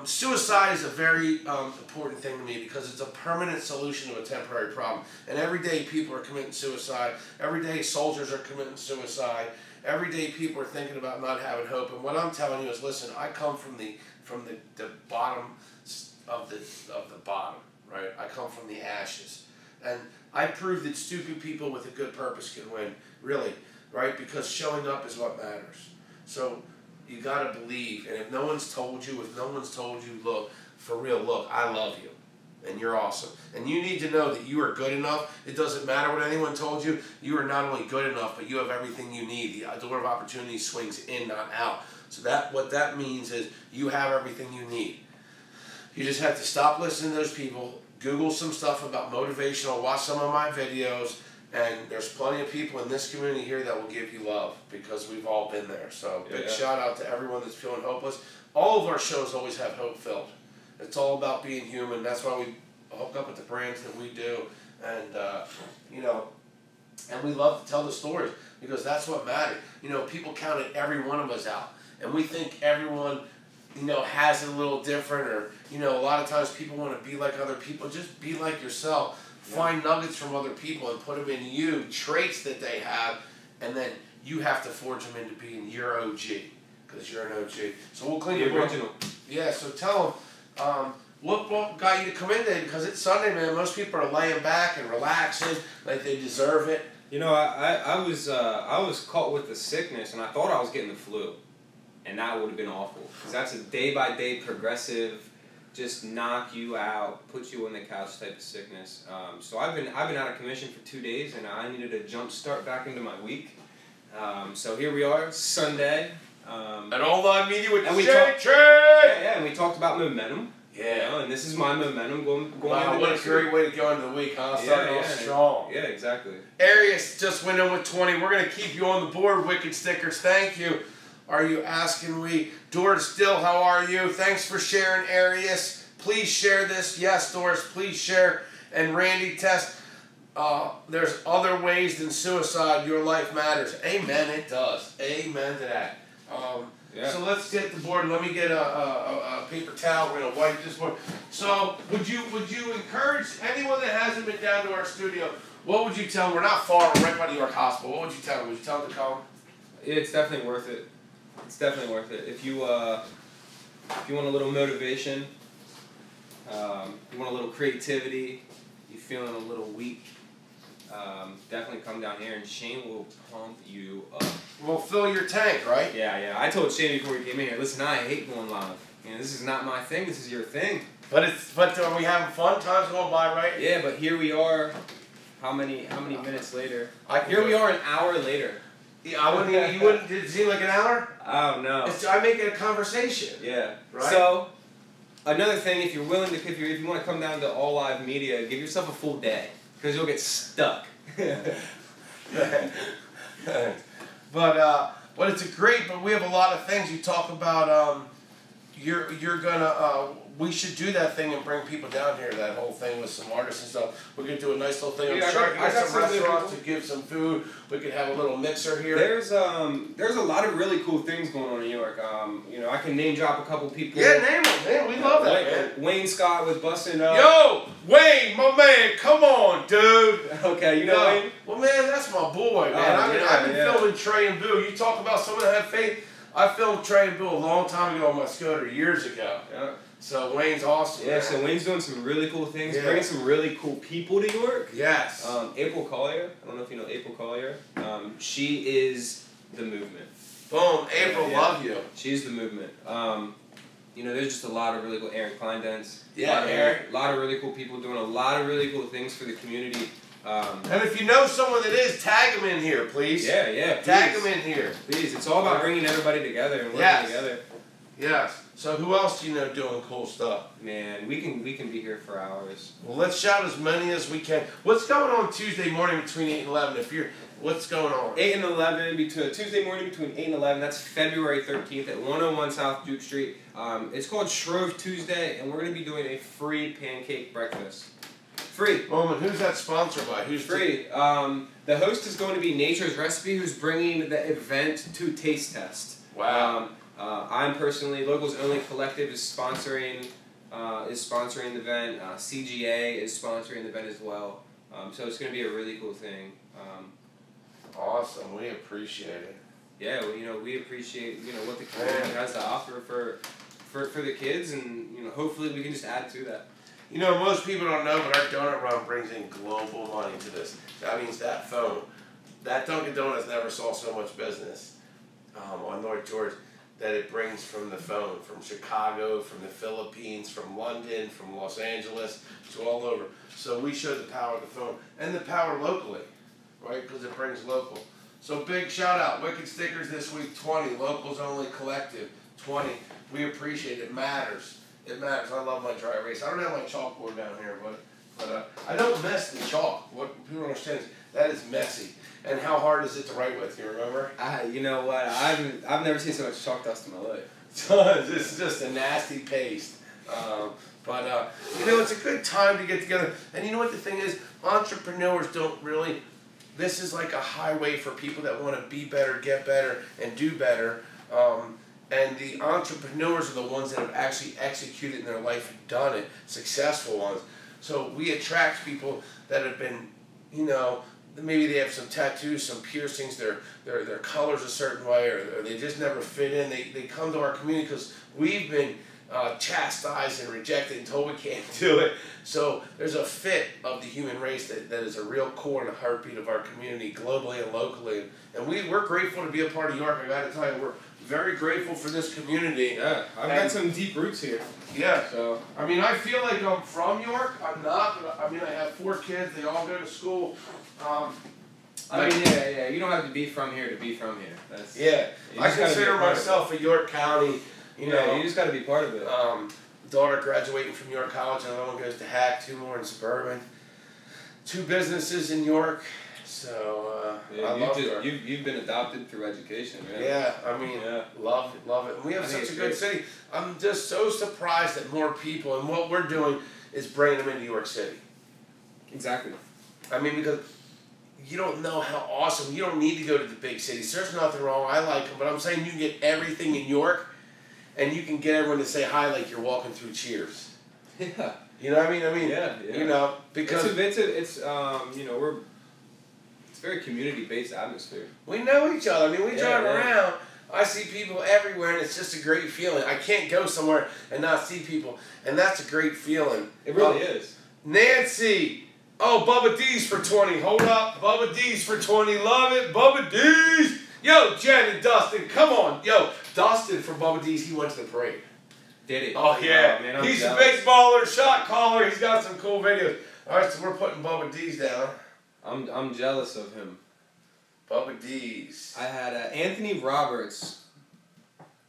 Speaker 1: suicide is a very important thing to me because it's a permanent solution to a temporary problem. And every day people are committing suicide. Every day soldiers are committing suicide. Every day people are thinking about not having hope. And what I'm telling you is, listen, I come from the bottom of the bottom, right? I come from the ashes. And I prove that stupid people with a good purpose can win, really, right? Because showing up is what matters. So you got to believe. And if no one's told you, look, for real, look, I love you. And you're awesome. And you need to know that you are good enough. It doesn't matter what anyone told you. You are not only good enough, but you have everything you need. The door of opportunity swings in, not out. So what that means is you have everything you need. You just have to stop listening to those people, Google some stuff about motivational, watch some of my videos, and there's plenty of people in this community here that will give you love because we've all been there. So big shout out to everyone that's feeling hopeless. All of our shows always have hope filled. It's all about being human. That's why we hook up with the brands that we do. And, you know, and we love to tell the stories because that's what matters. You know, people counted every one of us out. And we think everyone, you know, has it a little different or, you know, a lot of times people want to be like other people. Just be like yourself. Yeah. Find nuggets from other people and put them in you, traits that they have, and then you have to forge them into being your OG because you're an OG. So we'll clean the original. Yeah, so tell them. What got you to come in today? Because it's Sunday, man. Most people are laying back and relaxing like they deserve it.
Speaker 2: You know, I was caught with the sickness, and I thought I was getting the flu, and that would have been awful. Because that's a day-by-day progressive, just knock you out, put you on the couch type of sickness. So I've been out of commission for 2 days, and I needed a jump start back into my week. So here we are, Sunday.
Speaker 1: An online meeting with TheShaneTrain!
Speaker 2: Yeah, and we talked about momentum.
Speaker 1: Yeah.
Speaker 2: You know, and this is my momentum going
Speaker 1: wow, what a great way to go into the week, huh? Starting off strong.
Speaker 2: Yeah, exactly.
Speaker 1: Arius just went in with 20. We're going to keep you on the board, Wicked Stickers. Thank you. Are you asking we? Doris Still, how are you? Thanks for sharing, Arius. Please share this. Yes, Doris, please share. And Randy Test, there's other ways than suicide. Your life matters. Amen, it does. Amen to that. So let's get the board. Let me get a paper towel. We're gonna wipe this board. So would you encourage anyone that hasn't been down to our studio? What would you tell them? We're not far. We're right by New York Hospital. What would you tell them? Would you tell them to come?
Speaker 2: It's definitely worth it. It's definitely worth it. If you want a little motivation, you want a little creativity, you're feeling a little weak. Definitely come down here and Shane will pump you up.
Speaker 1: We'll fill your tank, right?
Speaker 2: Yeah. I told Shane before he came in here, listen, I hate going live. You know, this is not my thing, this is your thing.
Speaker 1: But are we having fun? Time's going by, right?
Speaker 2: Yeah, but here we are, how many minutes later? Here we are an hour later.
Speaker 1: Yeah, you wouldn't, did it seem like an hour?
Speaker 2: Oh, no.
Speaker 1: I make it a conversation.
Speaker 2: Yeah.
Speaker 1: Right?
Speaker 2: So, another thing, if you're willing to, if you want to come down to all live media, give yourself a full day. Because you'll get stuck.
Speaker 1: But it's but we have a lot of things. You talk about you're gonna we should do that thing and bring people down here. That whole thing with some artists and stuff. We're gonna do a nice little thing.
Speaker 2: Yeah,
Speaker 1: I got some restaurants to give some food. We could have a little mixer here.
Speaker 2: There's a lot of really cool things going on in New York. You know, I can name drop a couple people.
Speaker 1: Yeah, name them, man. We love that, man.
Speaker 2: Wayne Scott was busting up.
Speaker 1: Yo, Wayne, my man, come on, dude.
Speaker 2: Okay, you know Wayne?
Speaker 1: Well, man, that's my boy, man. I've been filming Trey and Boo. You talk about someone that had faith. I filmed Trey and Boo a long time ago on my scooter, years ago. Yeah. So Wayne's awesome.
Speaker 2: Yeah, man. So Wayne's doing some really cool things, bringing some really cool people to York.
Speaker 1: Yes.
Speaker 2: April Collier, I don't know if you know April Collier. She is the movement.
Speaker 1: Boom, April, love you.
Speaker 2: She's the movement. You know, there's just a lot of really cool, Aaron Kleindance.
Speaker 1: Yeah, Aaron.
Speaker 2: A lot of really cool people doing a lot of really cool things for the community.
Speaker 1: And if you know someone that is, tag them in here, please.
Speaker 2: Yeah, please.
Speaker 1: Tag them in here.
Speaker 2: Please, it's all about bringing everybody together and working together.
Speaker 1: Yes. So who else do you know doing cool stuff?
Speaker 2: Man, we can be here for hours.
Speaker 1: Well, let's shout as many as we can. What's going on Tuesday morning between 8 and 11? What's going on?
Speaker 2: 8 and 11, Tuesday morning between 8 and 11. That's February 13th at 101 South Duke Street. It's called Shrove Tuesday, and we're going to be doing a free pancake breakfast. Free.
Speaker 1: Moment, who's that sponsored by? Who's
Speaker 2: free? The host is going to be Nature's Recipe, who's bringing the event to Taste Test.
Speaker 1: Wow.
Speaker 2: I'm personally, Locals Only Collective is sponsoring the event. CGA is sponsoring the event as well. So it's going to be a really cool thing.
Speaker 1: Awesome. We appreciate it.
Speaker 2: Yeah, well, we appreciate what the community has to offer for the kids, and hopefully we can just add to that.
Speaker 1: Most people don't know, but our donut run brings in global money to this. That means that phone, that Dunkin' Donuts never saw so much business on North George that it brings from the phone, from Chicago, from the Philippines, from London, from Los Angeles, to all over. So we show the power of the phone and the power locally, right? Because it brings local. So big shout out, Wicked Stickers this week, 20, Locals Only Collective, 20. We appreciate it. It matters. It matters. I love my dry erase. I don't have my chalkboard down here, but I don't mess the chalk. What people don't understand is that is messy. And how hard is it to write with? You remember?
Speaker 2: You know what? I've never seen so much chalk dust in my life.
Speaker 1: It's just a nasty paste. It's a good time to get together. And you know what the thing is? Entrepreneurs don't really. This is like a highway for people that want to be better, get better, and do better. And the entrepreneurs are the ones that have actually executed in their life and done it, successful ones. So we attract people that have been, maybe they have some tattoos, some piercings, their color's a certain way, or they just never fit in. They come to our community because we've been chastised and rejected and told we can't do it. So there's a fit of the human race that is a real core and a heartbeat of our community globally and locally. And we're grateful to be a part of York. I got to tell you, we're very grateful for this community.
Speaker 2: Yeah, I've got some deep roots here.
Speaker 1: Yeah.
Speaker 2: So
Speaker 1: I feel like I'm from York. I'm not, but I have 4 kids. They all go to school.
Speaker 2: Yeah. You don't have to be from here to be from here.
Speaker 1: I consider myself a York County.
Speaker 2: You just got to be part of it.
Speaker 1: Daughter graduating from York College, another one goes to Hack, 2 more in suburban. 2 businesses in York. So I love York.
Speaker 2: You've been adopted through education, man.
Speaker 1: Yeah, love it. And we have such a good city. I'm just so surprised that more people, and what we're doing is bringing them into York City.
Speaker 2: Exactly.
Speaker 1: Because you don't know how awesome. You don't need to go to the big cities. There's nothing wrong. I like them, but I'm saying you can get everything in York, and you can get everyone to say hi like you're walking through Cheers.
Speaker 2: Yeah.
Speaker 1: You know what I mean?
Speaker 2: Yeah.
Speaker 1: Because
Speaker 2: it's a very community-based atmosphere.
Speaker 1: We know each other. We drive around. I see people everywhere, and it's just a great feeling. I can't go somewhere and not see people, and that's a great feeling.
Speaker 2: It really is.
Speaker 1: Nancy, Bubba D's for 20. Hold up, Bubba D's for 20. Love it, Bubba D's. Yo, Jen and Dustin, come on. Yo, Dustin from Bubba D's, he went to the parade.
Speaker 2: Did he?
Speaker 1: Oh, yeah.
Speaker 2: Man,
Speaker 1: he's
Speaker 2: jealous.
Speaker 1: A big baller, shot caller. He's got some cool videos. All right, so we're putting Bubba D's down.
Speaker 2: I'm jealous of him.
Speaker 1: Bubba D's.
Speaker 2: I had Anthony Roberts.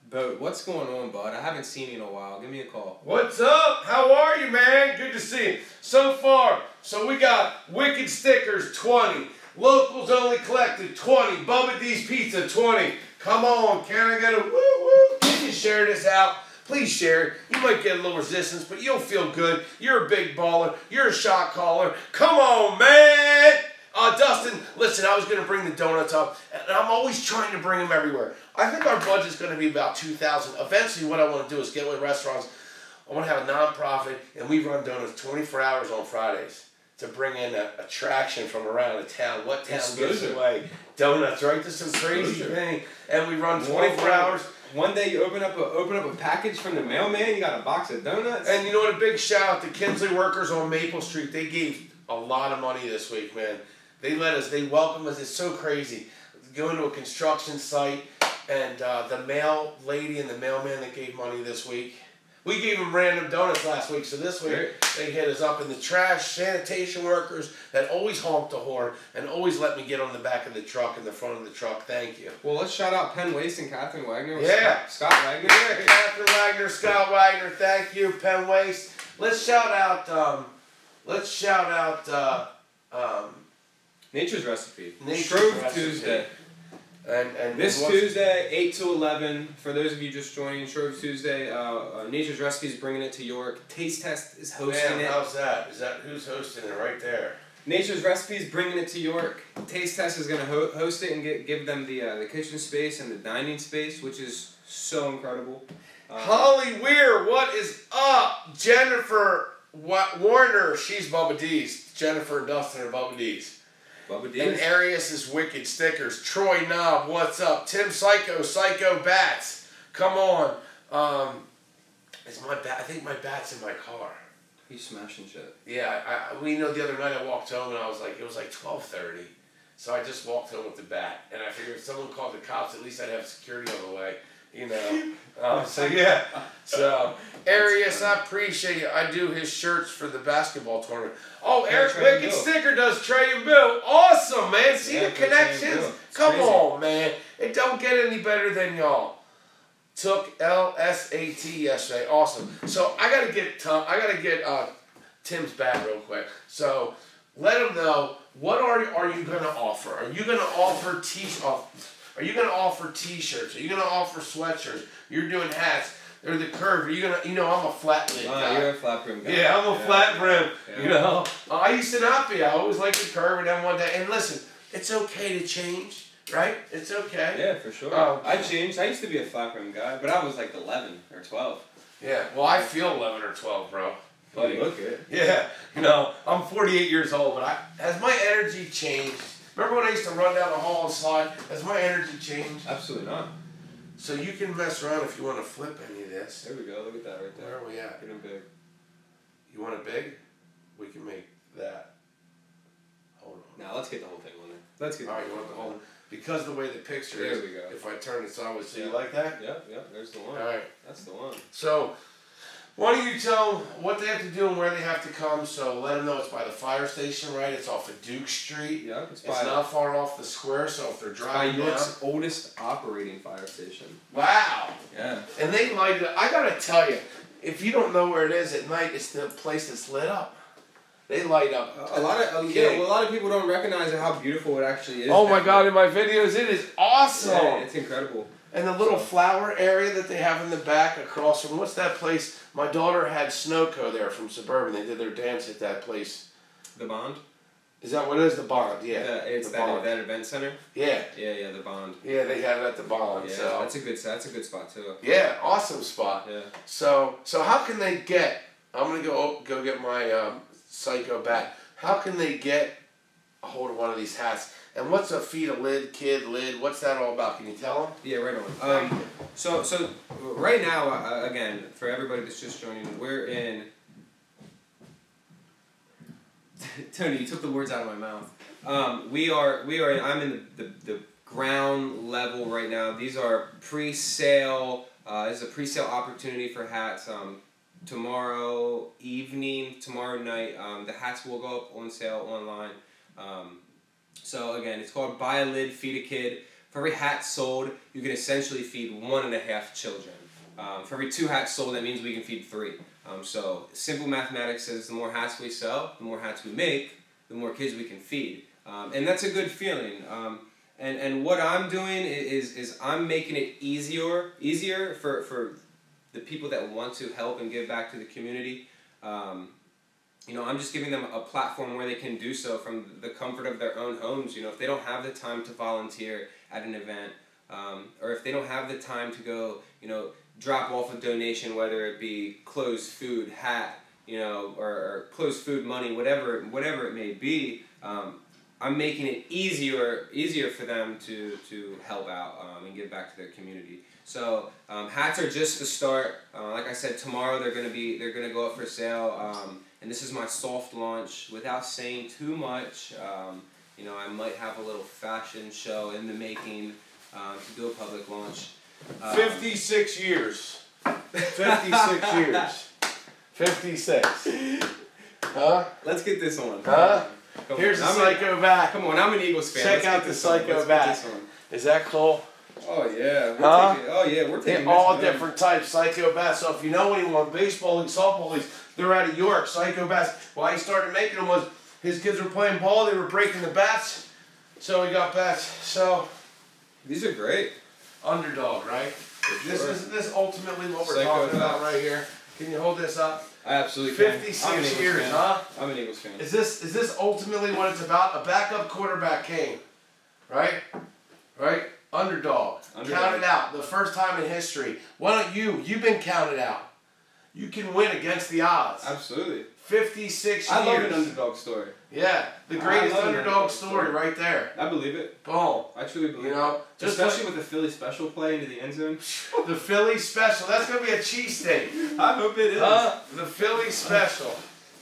Speaker 2: Boat, what's going on, bud? I haven't seen you in a while. Give me a call.
Speaker 1: What's up? How are you, man? Good to see you. So far, we got Wicked Stickers, 20. Locals Only Collective, 20. Bubba D's Pizza, 20. Come on, can I get a woo-woo? Can you share this out? Please share it. You might get a little resistance, but you'll feel good. You're a big baller. You're a shot caller. Come on, man. Dustin, listen, I was going to bring the donuts up, and I'm always trying to bring them everywhere. I think our budget's going to be about $2,000. Eventually, what I want to do is get with restaurants. I want to have a nonprofit, and we run donuts 24 hours on Fridays to bring in an attraction from around the town. What town gives away donuts, right? This is some crazy thing. And we run 24 hours.
Speaker 2: One day you open up a package from the mailman, you got a box of donuts.
Speaker 1: And you know what, a big shout out to Kinsley workers on Maple Street. They gave a lot of money this week, man. They welcomed us. It's so crazy. Going to a construction site, and the mail lady and the mailman that gave money this week, We gave them random donuts last week, so this week they hit us up. And the trash sanitation workers that always honk the horn and always let me get on the back of the truck and the front of the truck. Thank you.
Speaker 2: Well, let's shout out Penn Waste and Catherine Wagner.
Speaker 1: Yeah.
Speaker 2: Scott Wagner.
Speaker 1: Yeah, Catherine Wagner, Scott Wagner. Thank you, Penn Waste. Let's shout out.
Speaker 2: Nature's Recipe.
Speaker 1: Nature's Recipe.
Speaker 2: Tuesday.
Speaker 1: And
Speaker 2: this Tuesday, 8 to 11, for those of you just joining, Shrove Tuesday, Nature's Recipe is bringing it to York. Taste Test is hosting it.
Speaker 1: How's that? Who's hosting it right there?
Speaker 2: Nature's Recipe is bringing it to York. Taste Test is going to host it and give them the kitchen space and the dining space, which is so incredible.
Speaker 1: Holly Weir, what is up? Jennifer Warner, she's Bubba D's. Jennifer and Dustin are Bubba D's.
Speaker 2: Bubba D's.
Speaker 1: And Arius is Wicked Stickers. Troy Knob, what's up? Tim Psycho Bats. Come on. Is my bat? I think my bat's in my car.
Speaker 2: He's smashing shit.
Speaker 1: Yeah, we know the other night I walked home and it was like 12:30. So I just walked home with the bat. And I figured if someone called the cops, at least I'd have security on the way. You know. So yeah. So Arius, I appreciate you. I do his shirts for the basketball tournament. Oh, Eric Wicked Sticker does Trey and Bill. Awesome, man. See the connections? Come on, man. It don't get any better than y'all. Took LSAT yesterday. Awesome. So I gotta get Tim's bat real quick. So let him know, what are you gonna offer? Are you gonna offer Are you gonna offer T-shirts? Are you gonna offer sweatshirts? You're doing hats. They're the curve. Are you gonna? I'm a flat lid guy.
Speaker 2: You're a flat brim guy.
Speaker 1: Yeah, I'm a flat brim. Yeah. I used to not be. I always liked the curve, and then one day. And listen, it's okay to change, right? It's okay.
Speaker 2: Yeah, for sure. I changed. I used to be a flat brim guy, but I was like 11 or 12.
Speaker 1: Yeah. Well, I feel 11 or 12, bro.
Speaker 2: Buddy, look it.
Speaker 1: Yeah. I'm 48 years old, but has my energy changed? Remember when I used to run down the hall and slide? Has my energy changed?
Speaker 2: Absolutely not.
Speaker 1: So you can mess around if you want to flip any of this.
Speaker 2: There we go. Look at that right there.
Speaker 1: Where are we at?
Speaker 2: Get them big.
Speaker 1: You want it big? We can make that. Hold on.
Speaker 2: Now let's get the whole thing on there. Let's get.
Speaker 1: All right, you want the whole? Because the way the picture is.
Speaker 2: There we go.
Speaker 1: If I turn it sideways, so you like that?
Speaker 2: Yep. There's the one.
Speaker 1: All right.
Speaker 2: That's the one.
Speaker 1: So, why don't you tell them what they have to do and where they have to come? So let them know it's by the fire station, right? It's off of Duke Street.
Speaker 2: Yeah,
Speaker 1: it's not far off the square. So if they're driving down,
Speaker 2: York's oldest operating fire station.
Speaker 1: Wow.
Speaker 2: Yeah.
Speaker 1: And they light it. I gotta tell you, if you don't know where it is at night, it's the place that's lit up. They light up.
Speaker 2: A lot of people don't recognize how beautiful it actually is.
Speaker 1: Oh my God! In my videos, it is awesome.
Speaker 2: Yeah, it's incredible.
Speaker 1: And the little flower area that they have in the back across from, what's that place? My daughter had Snowco there from Suburban. They did their dance at that place.
Speaker 2: The Bond?
Speaker 1: Is that what it is? The Bond, yeah.
Speaker 2: It's that event center?
Speaker 1: Yeah.
Speaker 2: Yeah, the Bond.
Speaker 1: Yeah, they had it at the Bond.
Speaker 2: Yeah,
Speaker 1: so.
Speaker 2: that's a good spot too.
Speaker 1: Yeah, awesome spot.
Speaker 2: Yeah.
Speaker 1: So how can they get, I'm going to go get my Psycho bat. How can they get a hold of one of these hats? And what's a feed a lid, kid lid? What's that all about? Can you tell them?
Speaker 2: Yeah, right on. So right now, again, for everybody that's just joining, we're in. Tony, you took the words out of my mouth. We are. I'm in the ground level right now. These are pre-sale. This is a pre-sale opportunity for hats. Tomorrow evening, tomorrow night, the hats will go up on sale online. So again, it's called Buy a Lid, Feed a Kid. For every hat sold, you can essentially feed 1.5 children. For every 2 hats sold, that means we can feed 3. So simple mathematics says the more hats we sell, the more hats we make, the more kids we can feed. And that's a good feeling. And what I'm doing is I'm making it easier for the people that want to help and give back to the community. I'm just giving them a platform where they can do so from the comfort of their own homes. If they don't have the time to volunteer at an event, or if they don't have the time to go, drop off a donation, whether it be clothes, food, hat, or clothes, food, money, whatever it may be, I'm making it easier for them to help out and give back to their community. So hats are just the start. Like I said, tomorrow they're gonna go up for sale. And this is my soft launch. Without saying too much, I might have a little fashion show in the making to do a public launch.
Speaker 1: 56 years. 56 years. 56. Huh?
Speaker 2: Let's get this on.
Speaker 1: Huh?
Speaker 2: Come
Speaker 1: Here's
Speaker 2: on.
Speaker 1: the Psycho Bat.
Speaker 2: Come on, I'm an Eagles fan.
Speaker 1: Check out the Psycho Bat. Is that cool?
Speaker 2: Oh yeah.
Speaker 1: Huh?
Speaker 2: We're taking
Speaker 1: all different types. Psycho Bats. So if you know anyone, baseball league, softball leagues, they're out of York. Psycho Bats. Why he started making them was his kids were playing ball. They were breaking the bats, so he got bats. So
Speaker 2: these are great.
Speaker 1: Underdog, right? This is ultimately what we're
Speaker 2: Psycho
Speaker 1: talking about
Speaker 2: Bats.
Speaker 1: right here. Can you hold this up?
Speaker 2: I absolutely can.
Speaker 1: 56 years, huh?
Speaker 2: I'm an Eagles fan.
Speaker 1: Is this ultimately what it's about? A backup quarterback came, right? Right? Underdog. Counted out. The first time in history. Why don't you? You've been counted out. You can win against the odds.
Speaker 2: Absolutely.
Speaker 1: 56 years.
Speaker 2: I love an underdog story.
Speaker 1: Yeah. The greatest underdog story right there.
Speaker 2: I believe it.
Speaker 1: Boom.
Speaker 2: I truly believe
Speaker 1: You know?
Speaker 2: it. Especially with the Philly special play into the end zone.
Speaker 1: The Philly special. That's going to be a cheesesteak.
Speaker 2: I hope it is.
Speaker 1: The Philly special.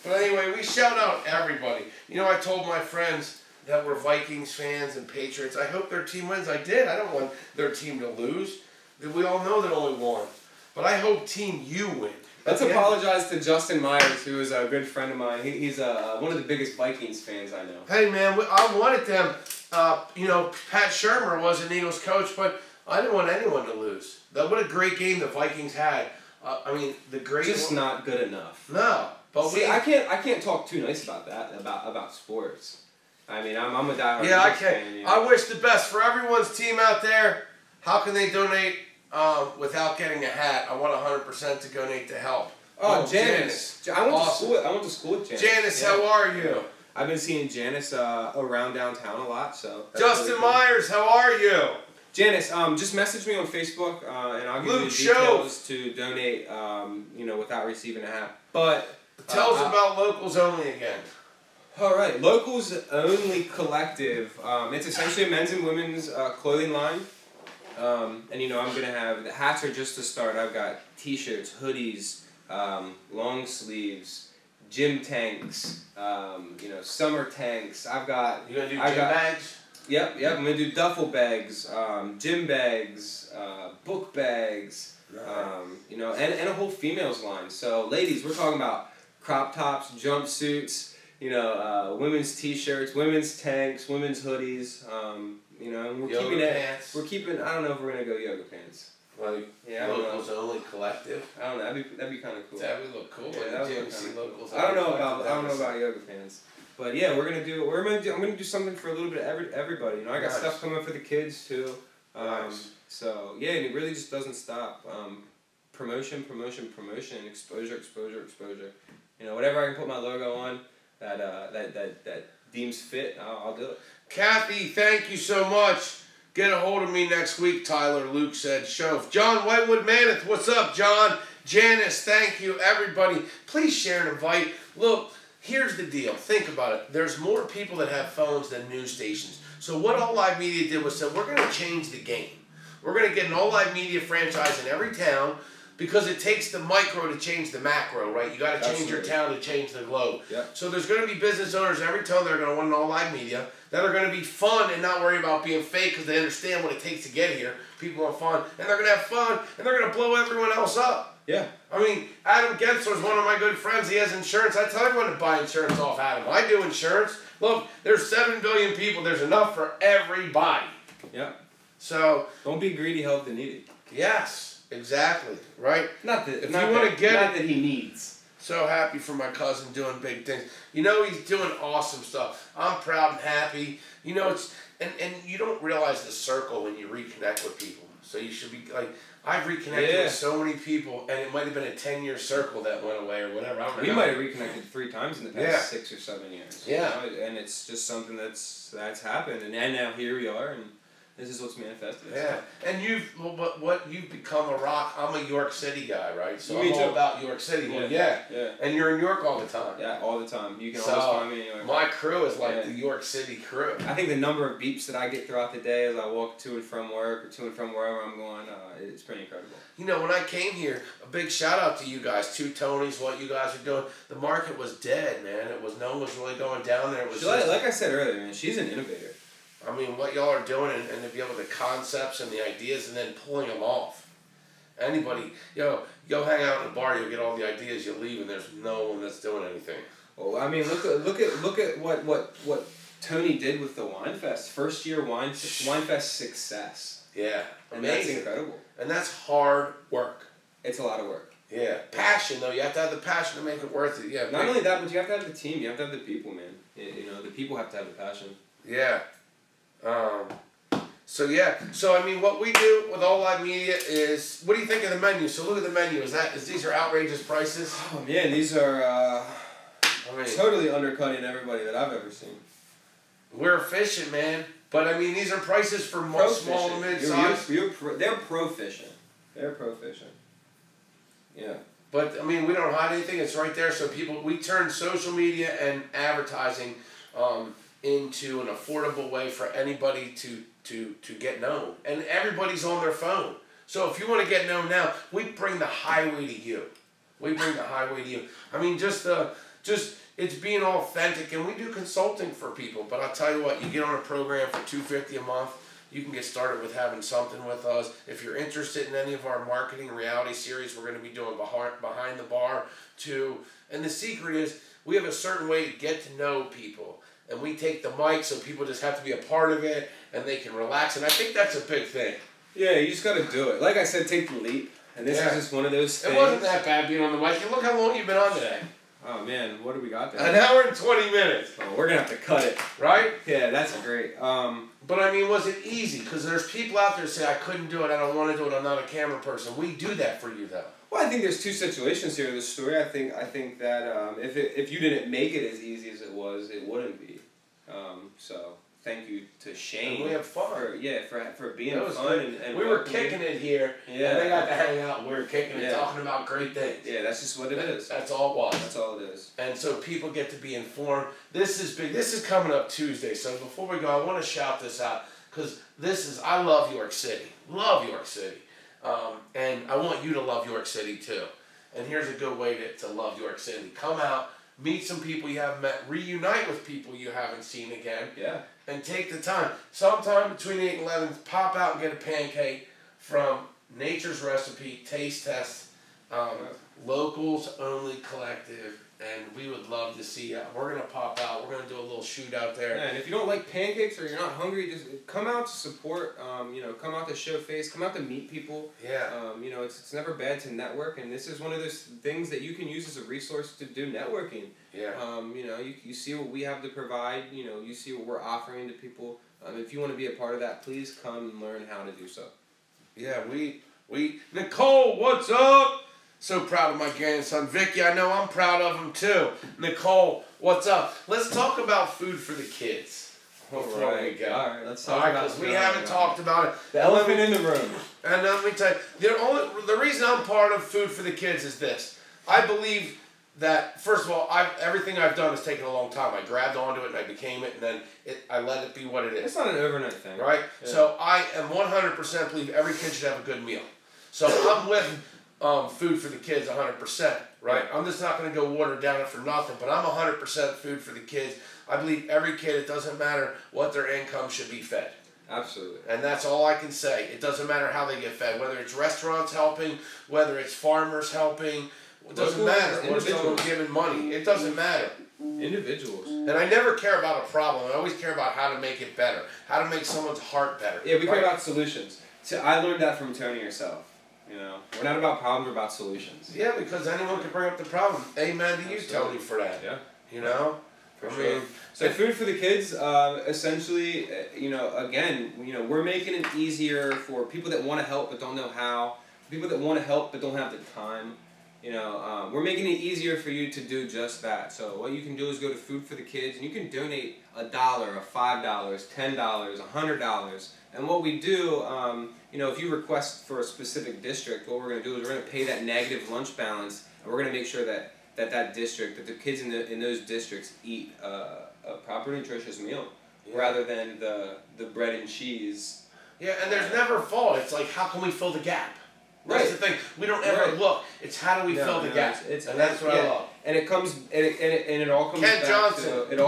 Speaker 1: But anyway, we shout out everybody. You know, I told my friends that were Vikings fans and Patriots, I hope their team wins. I did. I don't want their team to lose. We all know that only one. But I hope Team U win.
Speaker 2: Let's apologize to Justin Myers, who is a good friend of mine. He's one of the biggest Vikings fans I know.
Speaker 1: Hey, man, I wanted them. You know, Pat Shurmur was an Eagles coach, but I didn't want anyone to lose. What a great game the Vikings had. I mean, the great...
Speaker 2: Just not good enough.
Speaker 1: No. But
Speaker 2: see, I can't talk too nice about that, about sports. I mean, I'm a diehard
Speaker 1: I
Speaker 2: Eagles
Speaker 1: can't.
Speaker 2: fan. You know?
Speaker 1: I wish the best for everyone's team out there. How can they donate without getting a hat? I want 100% to donate to help.
Speaker 2: Oh, Janice. I went to school with Janice.
Speaker 1: Janice, how are you?
Speaker 2: I've been seeing Janice around downtown a lot. So
Speaker 1: Justin Myers, how are you?
Speaker 2: Janice, just message me on Facebook, and I'll give you the details to donate. You know, without receiving a hat. But
Speaker 1: tell us about Locals Only again.
Speaker 2: All right, Locals Only Collective. It's essentially a men's and women's clothing line. And you know, I'm gonna have the hats are just to start. I've got T-shirts, hoodies, long sleeves, gym tanks, you know, summer tanks. I've got.
Speaker 1: You gonna do gym bags?
Speaker 2: Yep. I'm gonna do duffel bags, gym bags, book bags. You know, and a whole females line. So, ladies, we're talking about crop tops, jumpsuits. You know, women's T-shirts, women's tanks, women's hoodies. You know, we're
Speaker 1: yoga
Speaker 2: keeping it.
Speaker 1: Pants.
Speaker 2: We're keeping. I don't know if we're gonna go yoga pants.
Speaker 1: Like Locals Only Collective.
Speaker 2: I don't know. That'd be kind of cool.
Speaker 1: That would look cool.
Speaker 2: Yeah, that would look
Speaker 1: see
Speaker 2: kinda
Speaker 1: Locals
Speaker 2: cool. I don't know about yoga pants. But yeah, I'm gonna do something for a little bit of everybody. You know, I got stuff coming for the kids too. So yeah, and it really just doesn't stop. Promotion, exposure. You know, whatever I can put my logo on that deems fit, I'll do it.
Speaker 1: Kathy, thank you so much. Get a hold of me next week, Tyler. Luke said, show. John Whitewood Maneth, what's up, John? Janice, thank you. Everybody, please share and invite. Look, here's the deal. Think about it. There's more people that have phones than news stations. So what All Live Media did was said, we're going to change the game. We're going to get an All Live Media franchise in every town because it takes the micro to change the macro, right? You got to change your town to change the globe.
Speaker 2: Yep.
Speaker 1: So there's going to be business owners in every town that are going to want an All Live Media that are going to be fun and not worry about being fake because they understand what it takes to get here. People want fun, and they're going to have fun, and they're going to blow everyone else up.
Speaker 2: Yeah.
Speaker 1: I mean, Adam Gensler is one of my good friends. He has insurance. I tell everyone to buy insurance off Adam. I do insurance. Look, there's 7 billion people. There's enough for everybody.
Speaker 2: Yeah.
Speaker 1: So
Speaker 2: don't be greedy, help the needy.
Speaker 1: Yes, exactly. Right?
Speaker 2: Not that.
Speaker 1: If you want to get
Speaker 2: not that he needs.
Speaker 1: So happy for my cousin doing big things. You know, he's doing awesome stuff. I'm proud and happy. You know, it's and you don't realize the circle when you reconnect with people. So you should be like, I've reconnected with so many people, and it might have been a 10-year circle that went away or whatever. I don't know.
Speaker 2: We might have reconnected 3 times in the past 6 or 7 years.
Speaker 1: Yeah.
Speaker 2: You know? And it's just something that's happened, and now here we are, and this is what's manifested.
Speaker 1: Yeah, and you've become a rock. I'm a York City guy, right? So
Speaker 2: Me
Speaker 1: I'm
Speaker 2: too.
Speaker 1: all about York City. Well, yeah. And you're in York all the time.
Speaker 2: Yeah, all the time. You can always find me anywhere.
Speaker 1: My crew is like the York City crew.
Speaker 2: I think the number of beeps that I get throughout the day as I walk to and from work or to and from wherever I'm going, it's pretty incredible.
Speaker 1: You know, when I came here, a big shout out to you guys, Two Tonys, what you guys are doing. The market was dead, man. No one was really going down there. It was
Speaker 2: like I said earlier, man, she's an innovator.
Speaker 1: I mean, what y'all are doing and to be able to concepts and the ideas and then pulling them off. Anybody, go hang out in a bar, you'll get all the ideas, you leave, and there's no one that's doing anything.
Speaker 2: Well, I mean, look at what Tony did with the Wine Fest. First year Wine Fest success.
Speaker 1: Yeah,
Speaker 2: and that's incredible.
Speaker 1: And that's hard work.
Speaker 2: It's a lot of work.
Speaker 1: Yeah, passion though. You have to have the passion to make it worth it. Yeah.
Speaker 2: Not only that, but you have to have the team. You have to have the people, man. The people have to have the passion.
Speaker 1: Yeah. So I mean, what we do with All Live Media is, what do you think of the menu? So look at the menu. These are outrageous prices?
Speaker 2: Oh man, these are totally undercutting everybody that I've ever seen.
Speaker 1: We're efficient, man. But I mean, these are prices for small and mid-size.
Speaker 2: They're proficient. They're proficient. Yeah.
Speaker 1: But I mean, we don't hide anything. It's right there. So we turn social media and advertising into an affordable way for anybody to get known. And everybody's on their phone. So if you want to get known now, we bring the highway to you. We bring the highway to you. I mean, just it's being authentic, and we do consulting for people. But I'll tell you what, you get on a program for $250 a month. You can get started with having something with us. If you're interested in any of our marketing reality series, we're going to be doing Behind the Bar too. And the secret is we have a certain way to get to know people. And we take the mic so people just have to be a part of it and they can relax. And I think that's a big thing.
Speaker 2: Yeah, you just got to do it. Like I said, take the leap. And this is just one of those things.
Speaker 1: It wasn't that bad being on the mic. And look how long you've been on today.
Speaker 2: Oh man, what do we got there?
Speaker 1: An hour and 20 minutes.
Speaker 2: Oh, we're going to have to cut it.
Speaker 1: Right?
Speaker 2: Yeah, that's great.
Speaker 1: But I mean, was it easy? Because there's people out there say, I couldn't do it, I don't want to do it, I'm not a camera person. We do that for you, though.
Speaker 2: Well, I think there's two situations here in this story. I think that if you didn't make it as easy as it was, it wouldn't be. So thank you to Shane.
Speaker 1: And we had fun.
Speaker 2: For being fun and
Speaker 1: we were kicking it here.
Speaker 2: Yeah.
Speaker 1: And they got to hang out. We were kicking it, talking about great things.
Speaker 2: Yeah, that's just what it is.
Speaker 1: That's all it was.
Speaker 2: That's all it is.
Speaker 1: And so people get to be informed. This is big. This is coming up Tuesday. So before we go, I want to shout this out because I love York City. Love York City. And I want you to love York City too. And here's a good way to love York City. Come out, meet some people you haven't met, reunite with people you haven't seen again.
Speaker 2: Yeah.
Speaker 1: And take the time. Sometime between 8 and 11, pop out and get a pancake from Nature's Recipe, Taste Test, Locals Only Collective. And we would love to see you. We're going to pop out. We're going to do a little shoot out there.
Speaker 2: Yeah, and if you don't like pancakes or you're not hungry, just come out to support, come out to show face, come out to meet people.
Speaker 1: Yeah.
Speaker 2: It's never bad to network, and this is one of those things that you can use as a resource to do networking.
Speaker 1: Yeah.
Speaker 2: You see what we have to provide, you see what we're offering to people. If you want to be a part of that, please come and learn how to do so.
Speaker 1: Yeah, Nicole, what's up? So proud of my grandson. Vicky, I know I'm proud of him too. Nicole, what's up? Let's talk about food for the kids.
Speaker 2: Before we go. All right, let's talk about it.
Speaker 1: Because we haven't talked about it.
Speaker 2: The elephant in the room.
Speaker 1: And let me tell you, the reason I'm part of Food for the Kids is this. I believe that, first of all, everything I've done has taken a long time. I grabbed onto it and I became it, and then I let it be what it is.
Speaker 2: It's not an overnight thing.
Speaker 1: Right?
Speaker 2: Yeah.
Speaker 1: So I am 100% believe every kid should have a good meal. So I'm with Food for the Kids 100%, right? I'm just not going to go water down it for nothing, but I'm 100% Food for the Kids. I believe every kid, it doesn't matter what their income, should be fed.
Speaker 2: Absolutely.
Speaker 1: And that's all I can say. It doesn't matter how they get fed, whether it's restaurants helping, whether it's farmers helping. It doesn't matter. Or someone giving money. It doesn't matter.
Speaker 2: Individuals.
Speaker 1: And I never care about a problem. I always care about how to make it better, how to make someone's heart better.
Speaker 2: Yeah, we care about solutions. So I learned that from Tony herself. We're not about problems, we're about solutions.
Speaker 1: Yeah, because anyone can bring up the problem. Amen to you, Tony, for that.
Speaker 2: Yeah. For sure. So Food for the Kids, essentially, again, we're making it easier for people that want to help but don't know how, people that want to help but don't have the time. We're making it easier for you to do just that. So what you can do is go to Food for the Kids, and you can donate $1, $5, $10, $100. And what we do, if you request for a specific district, what we're going to do is we're going to pay that negative lunch balance, and we're going to make sure that the kids in those districts eat a proper nutritious meal, rather than the bread and cheese. Yeah, and there's never fault. It's like, how can we fill the gap? That's the thing. We don't ever look. It's how do we fill the gap? And that's what I love. And it all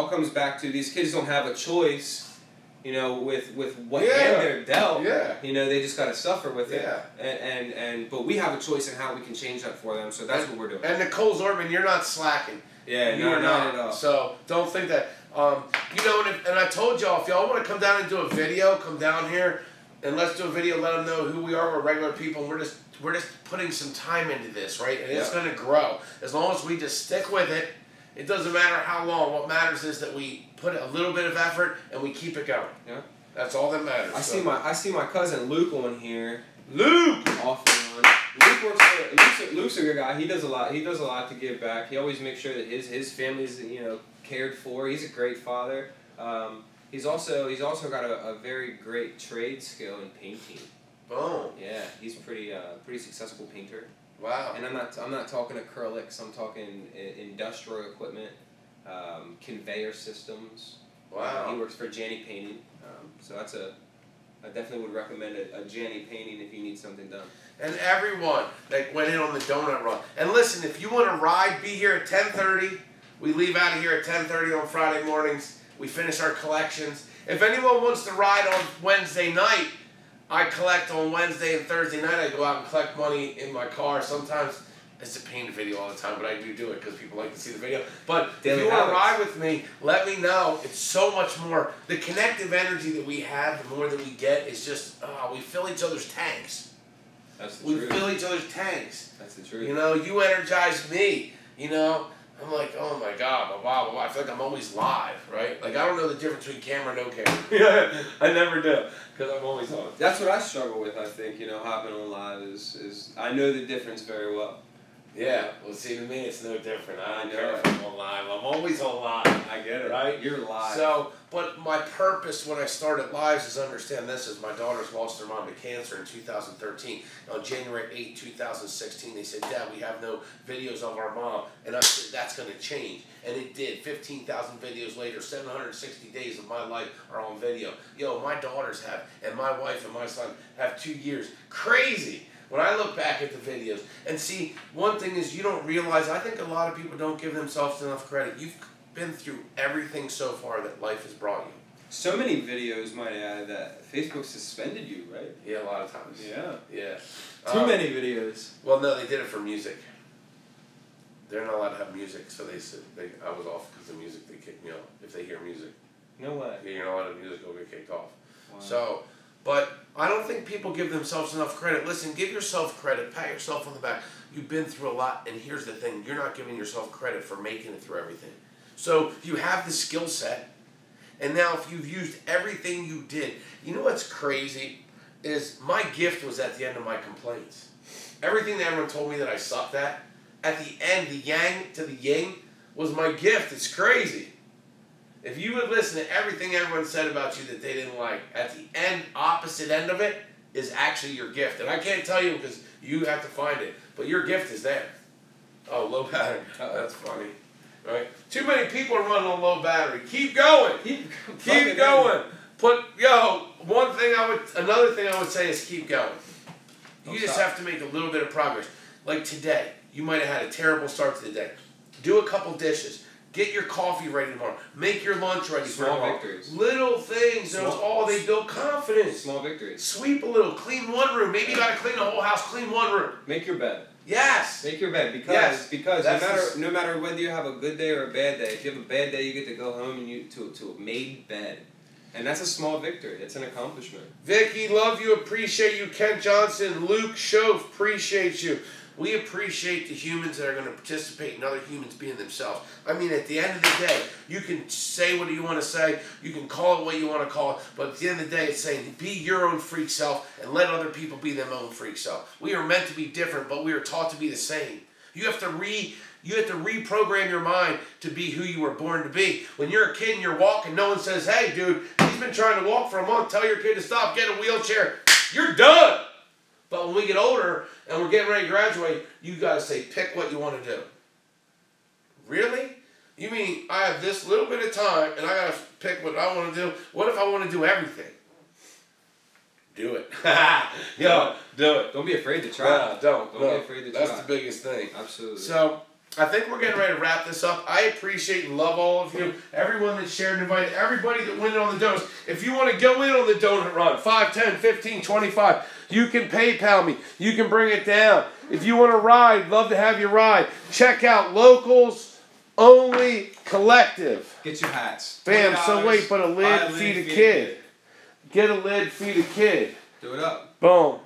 Speaker 2: comes back to these kids don't have a choice you know, with what hand they're dealt.
Speaker 1: Yeah.
Speaker 2: You know, they just got to suffer with it.
Speaker 1: Yeah.
Speaker 2: But we have a choice in how we can change that for them. So that's what we're doing.
Speaker 1: And Nicole Zorman, you're not slacking.
Speaker 2: Yeah,
Speaker 1: you're
Speaker 2: not at all.
Speaker 1: So don't think that. You know, and I told y'all, if y'all want to come down and do a video, come down here and let's do a video. Let them know who we are. We're regular people. And we're just putting some time into this, right? And it's going to grow as long as we just stick with it. It doesn't matter how long. What matters is that we put a little bit of effort and we keep it going.
Speaker 2: Yeah.
Speaker 1: That's all that matters.
Speaker 2: I see my cousin Luke on here.
Speaker 1: Luke!
Speaker 2: Off and on. Luke's a good guy. He does a lot to give back. He always makes sure that his family's, you know, cared for. He's a great father. He's also got a very great trade skill in painting.
Speaker 1: Boom.
Speaker 2: Yeah, he's pretty successful painter.
Speaker 1: Wow.
Speaker 2: And I'm not talking acrylics. I'm talking industrial equipment, conveyor systems.
Speaker 1: Wow.
Speaker 2: He works for Janney Painting. So I definitely would recommend a Janney Painting if you need something done.
Speaker 1: And everyone that went in on the donut run. And listen, if you want to ride, be here at 10:30. We leave out of here at 10:30 on Friday mornings. We finish our collections. If anyone wants to ride on Wednesday night, I collect on Wednesday and Thursday night. I go out and collect money in my car. Sometimes it's a painted video all the time, but I do it because people like to see the video. But if you want to ride with me, let me know. It's so much more. The connective energy that we have, the more that we get, is just, we fill each other's tanks.
Speaker 2: That's the
Speaker 1: truth.
Speaker 2: truth.
Speaker 1: We fill each other's tanks.
Speaker 2: That's the truth.
Speaker 1: You know, you energize me. You know, I'm like, oh my God, blah, blah, blah. I feel like I'm always live, right? Like, I don't know the difference between camera and no camera. I never do, because I'm always on.
Speaker 2: That's what I struggle with, I think, you know, hopping on live is I know the difference very well.
Speaker 1: Yeah, well, see, to me, it's no different. I don't care
Speaker 2: know.
Speaker 1: if I'm on live. I'm always on live.
Speaker 2: I get it.
Speaker 1: Right?
Speaker 2: You're live.
Speaker 1: So, but my purpose when I started lives is understand this, is my daughters lost their mom to cancer in 2013. On January 8, 2016, they said, Dad, we have no videos of our mom. And I said, that's going to change. And it did. 15,000 videos later, 760 days of my life are on video. Yo, my daughters have, and my wife and my son have 2 years. Crazy. When I look back at the videos, and see, one thing is you don't realize, I think a lot of people don't give themselves enough credit. You've been through everything so far that life has brought you.
Speaker 2: So many videos, might I add, that Facebook suspended you, right?
Speaker 1: Yeah, a lot of times.
Speaker 2: Yeah.
Speaker 1: Yeah.
Speaker 2: Too many videos.
Speaker 1: Well, no, they did it for music. They're not allowed to have music, so they said, I was off because of music. They kicked me off. If they hear music.
Speaker 2: No way.
Speaker 1: Yeah, you're not allowed to have music, go get kicked off.
Speaker 2: Wow.
Speaker 1: So, but I don't think people give themselves enough credit. Listen, give yourself credit. Pat yourself on the back. You've been through a lot, and here's the thing. You're not giving yourself credit for making it through everything. So you have the skill set, and now if you've used everything you did, you know what's crazy is my gift was at the end of my complaints. Everything that everyone told me that I sucked at the end, the yang to the yin was my gift. It's crazy. If you would listen to everything everyone said about you that they didn't like, at the end, opposite end of it, is actually your gift. And I can't tell you because you have to find it. But your gift is there. Oh, low battery. That's funny. Right? Too many people are running on low battery. Keep going. Keep going. Another thing I would say is keep going. You just have to make a little bit of progress. Like today, you might have had a terrible start to the day. Do a couple dishes. Get your coffee ready tomorrow. Make your lunch ready for tomorrow.
Speaker 2: Small victories.
Speaker 1: Little things. They build confidence.
Speaker 2: Small victories.
Speaker 1: Sweep a little. Clean one room. Maybe you got to clean the whole house. Clean one room.
Speaker 2: Make your bed.
Speaker 1: Yes.
Speaker 2: Make your bed because no matter whether you have a good day or a bad day, if you have a bad day, you get to go home and to a made bed. And that's a small victory. It's an accomplishment.
Speaker 1: Vicky, love you, appreciate you. Kent Johnson, Luke Schoaf, appreciate you. We appreciate the humans that are going to participate in other humans being themselves. I mean, at the end of the day, you can say what you want to say. You can call it what you want to call it. But at the end of the day, it's saying be your own freak self and let other people be their own freak self. We are meant to be different, but we are taught to be the same. You have to reprogram your mind to be who you were born to be. When you're a kid and you're walking, no one says, hey, dude, he's been trying to walk for a month. Tell your kid to stop, get a wheelchair. You're done. But when we get older and we're getting ready to graduate, you got to say, pick what you want to do. Really? You mean I have this little bit of time and I got to pick what I want to do? What if I want to do everything? Do it. Yo, do it.
Speaker 2: Don't be afraid to try.
Speaker 1: Nah, don't.
Speaker 2: Don't be afraid to try.
Speaker 1: That's the biggest thing.
Speaker 2: Absolutely.
Speaker 1: So, I think we're getting ready to wrap this up. I appreciate and love all of you. Everyone that shared and invited. Everybody that went in on the donuts. If you want to go in on the donut run, 5, 10, 15, 25, you can PayPal me. You can bring it down. If you want to ride, love to have you ride. Check out Locals Only Collective.
Speaker 2: Get your hats.
Speaker 1: Bam, so wait, but a lid, feed a kid. Get a lid, feed a kid.
Speaker 2: Do it up.
Speaker 1: Boom.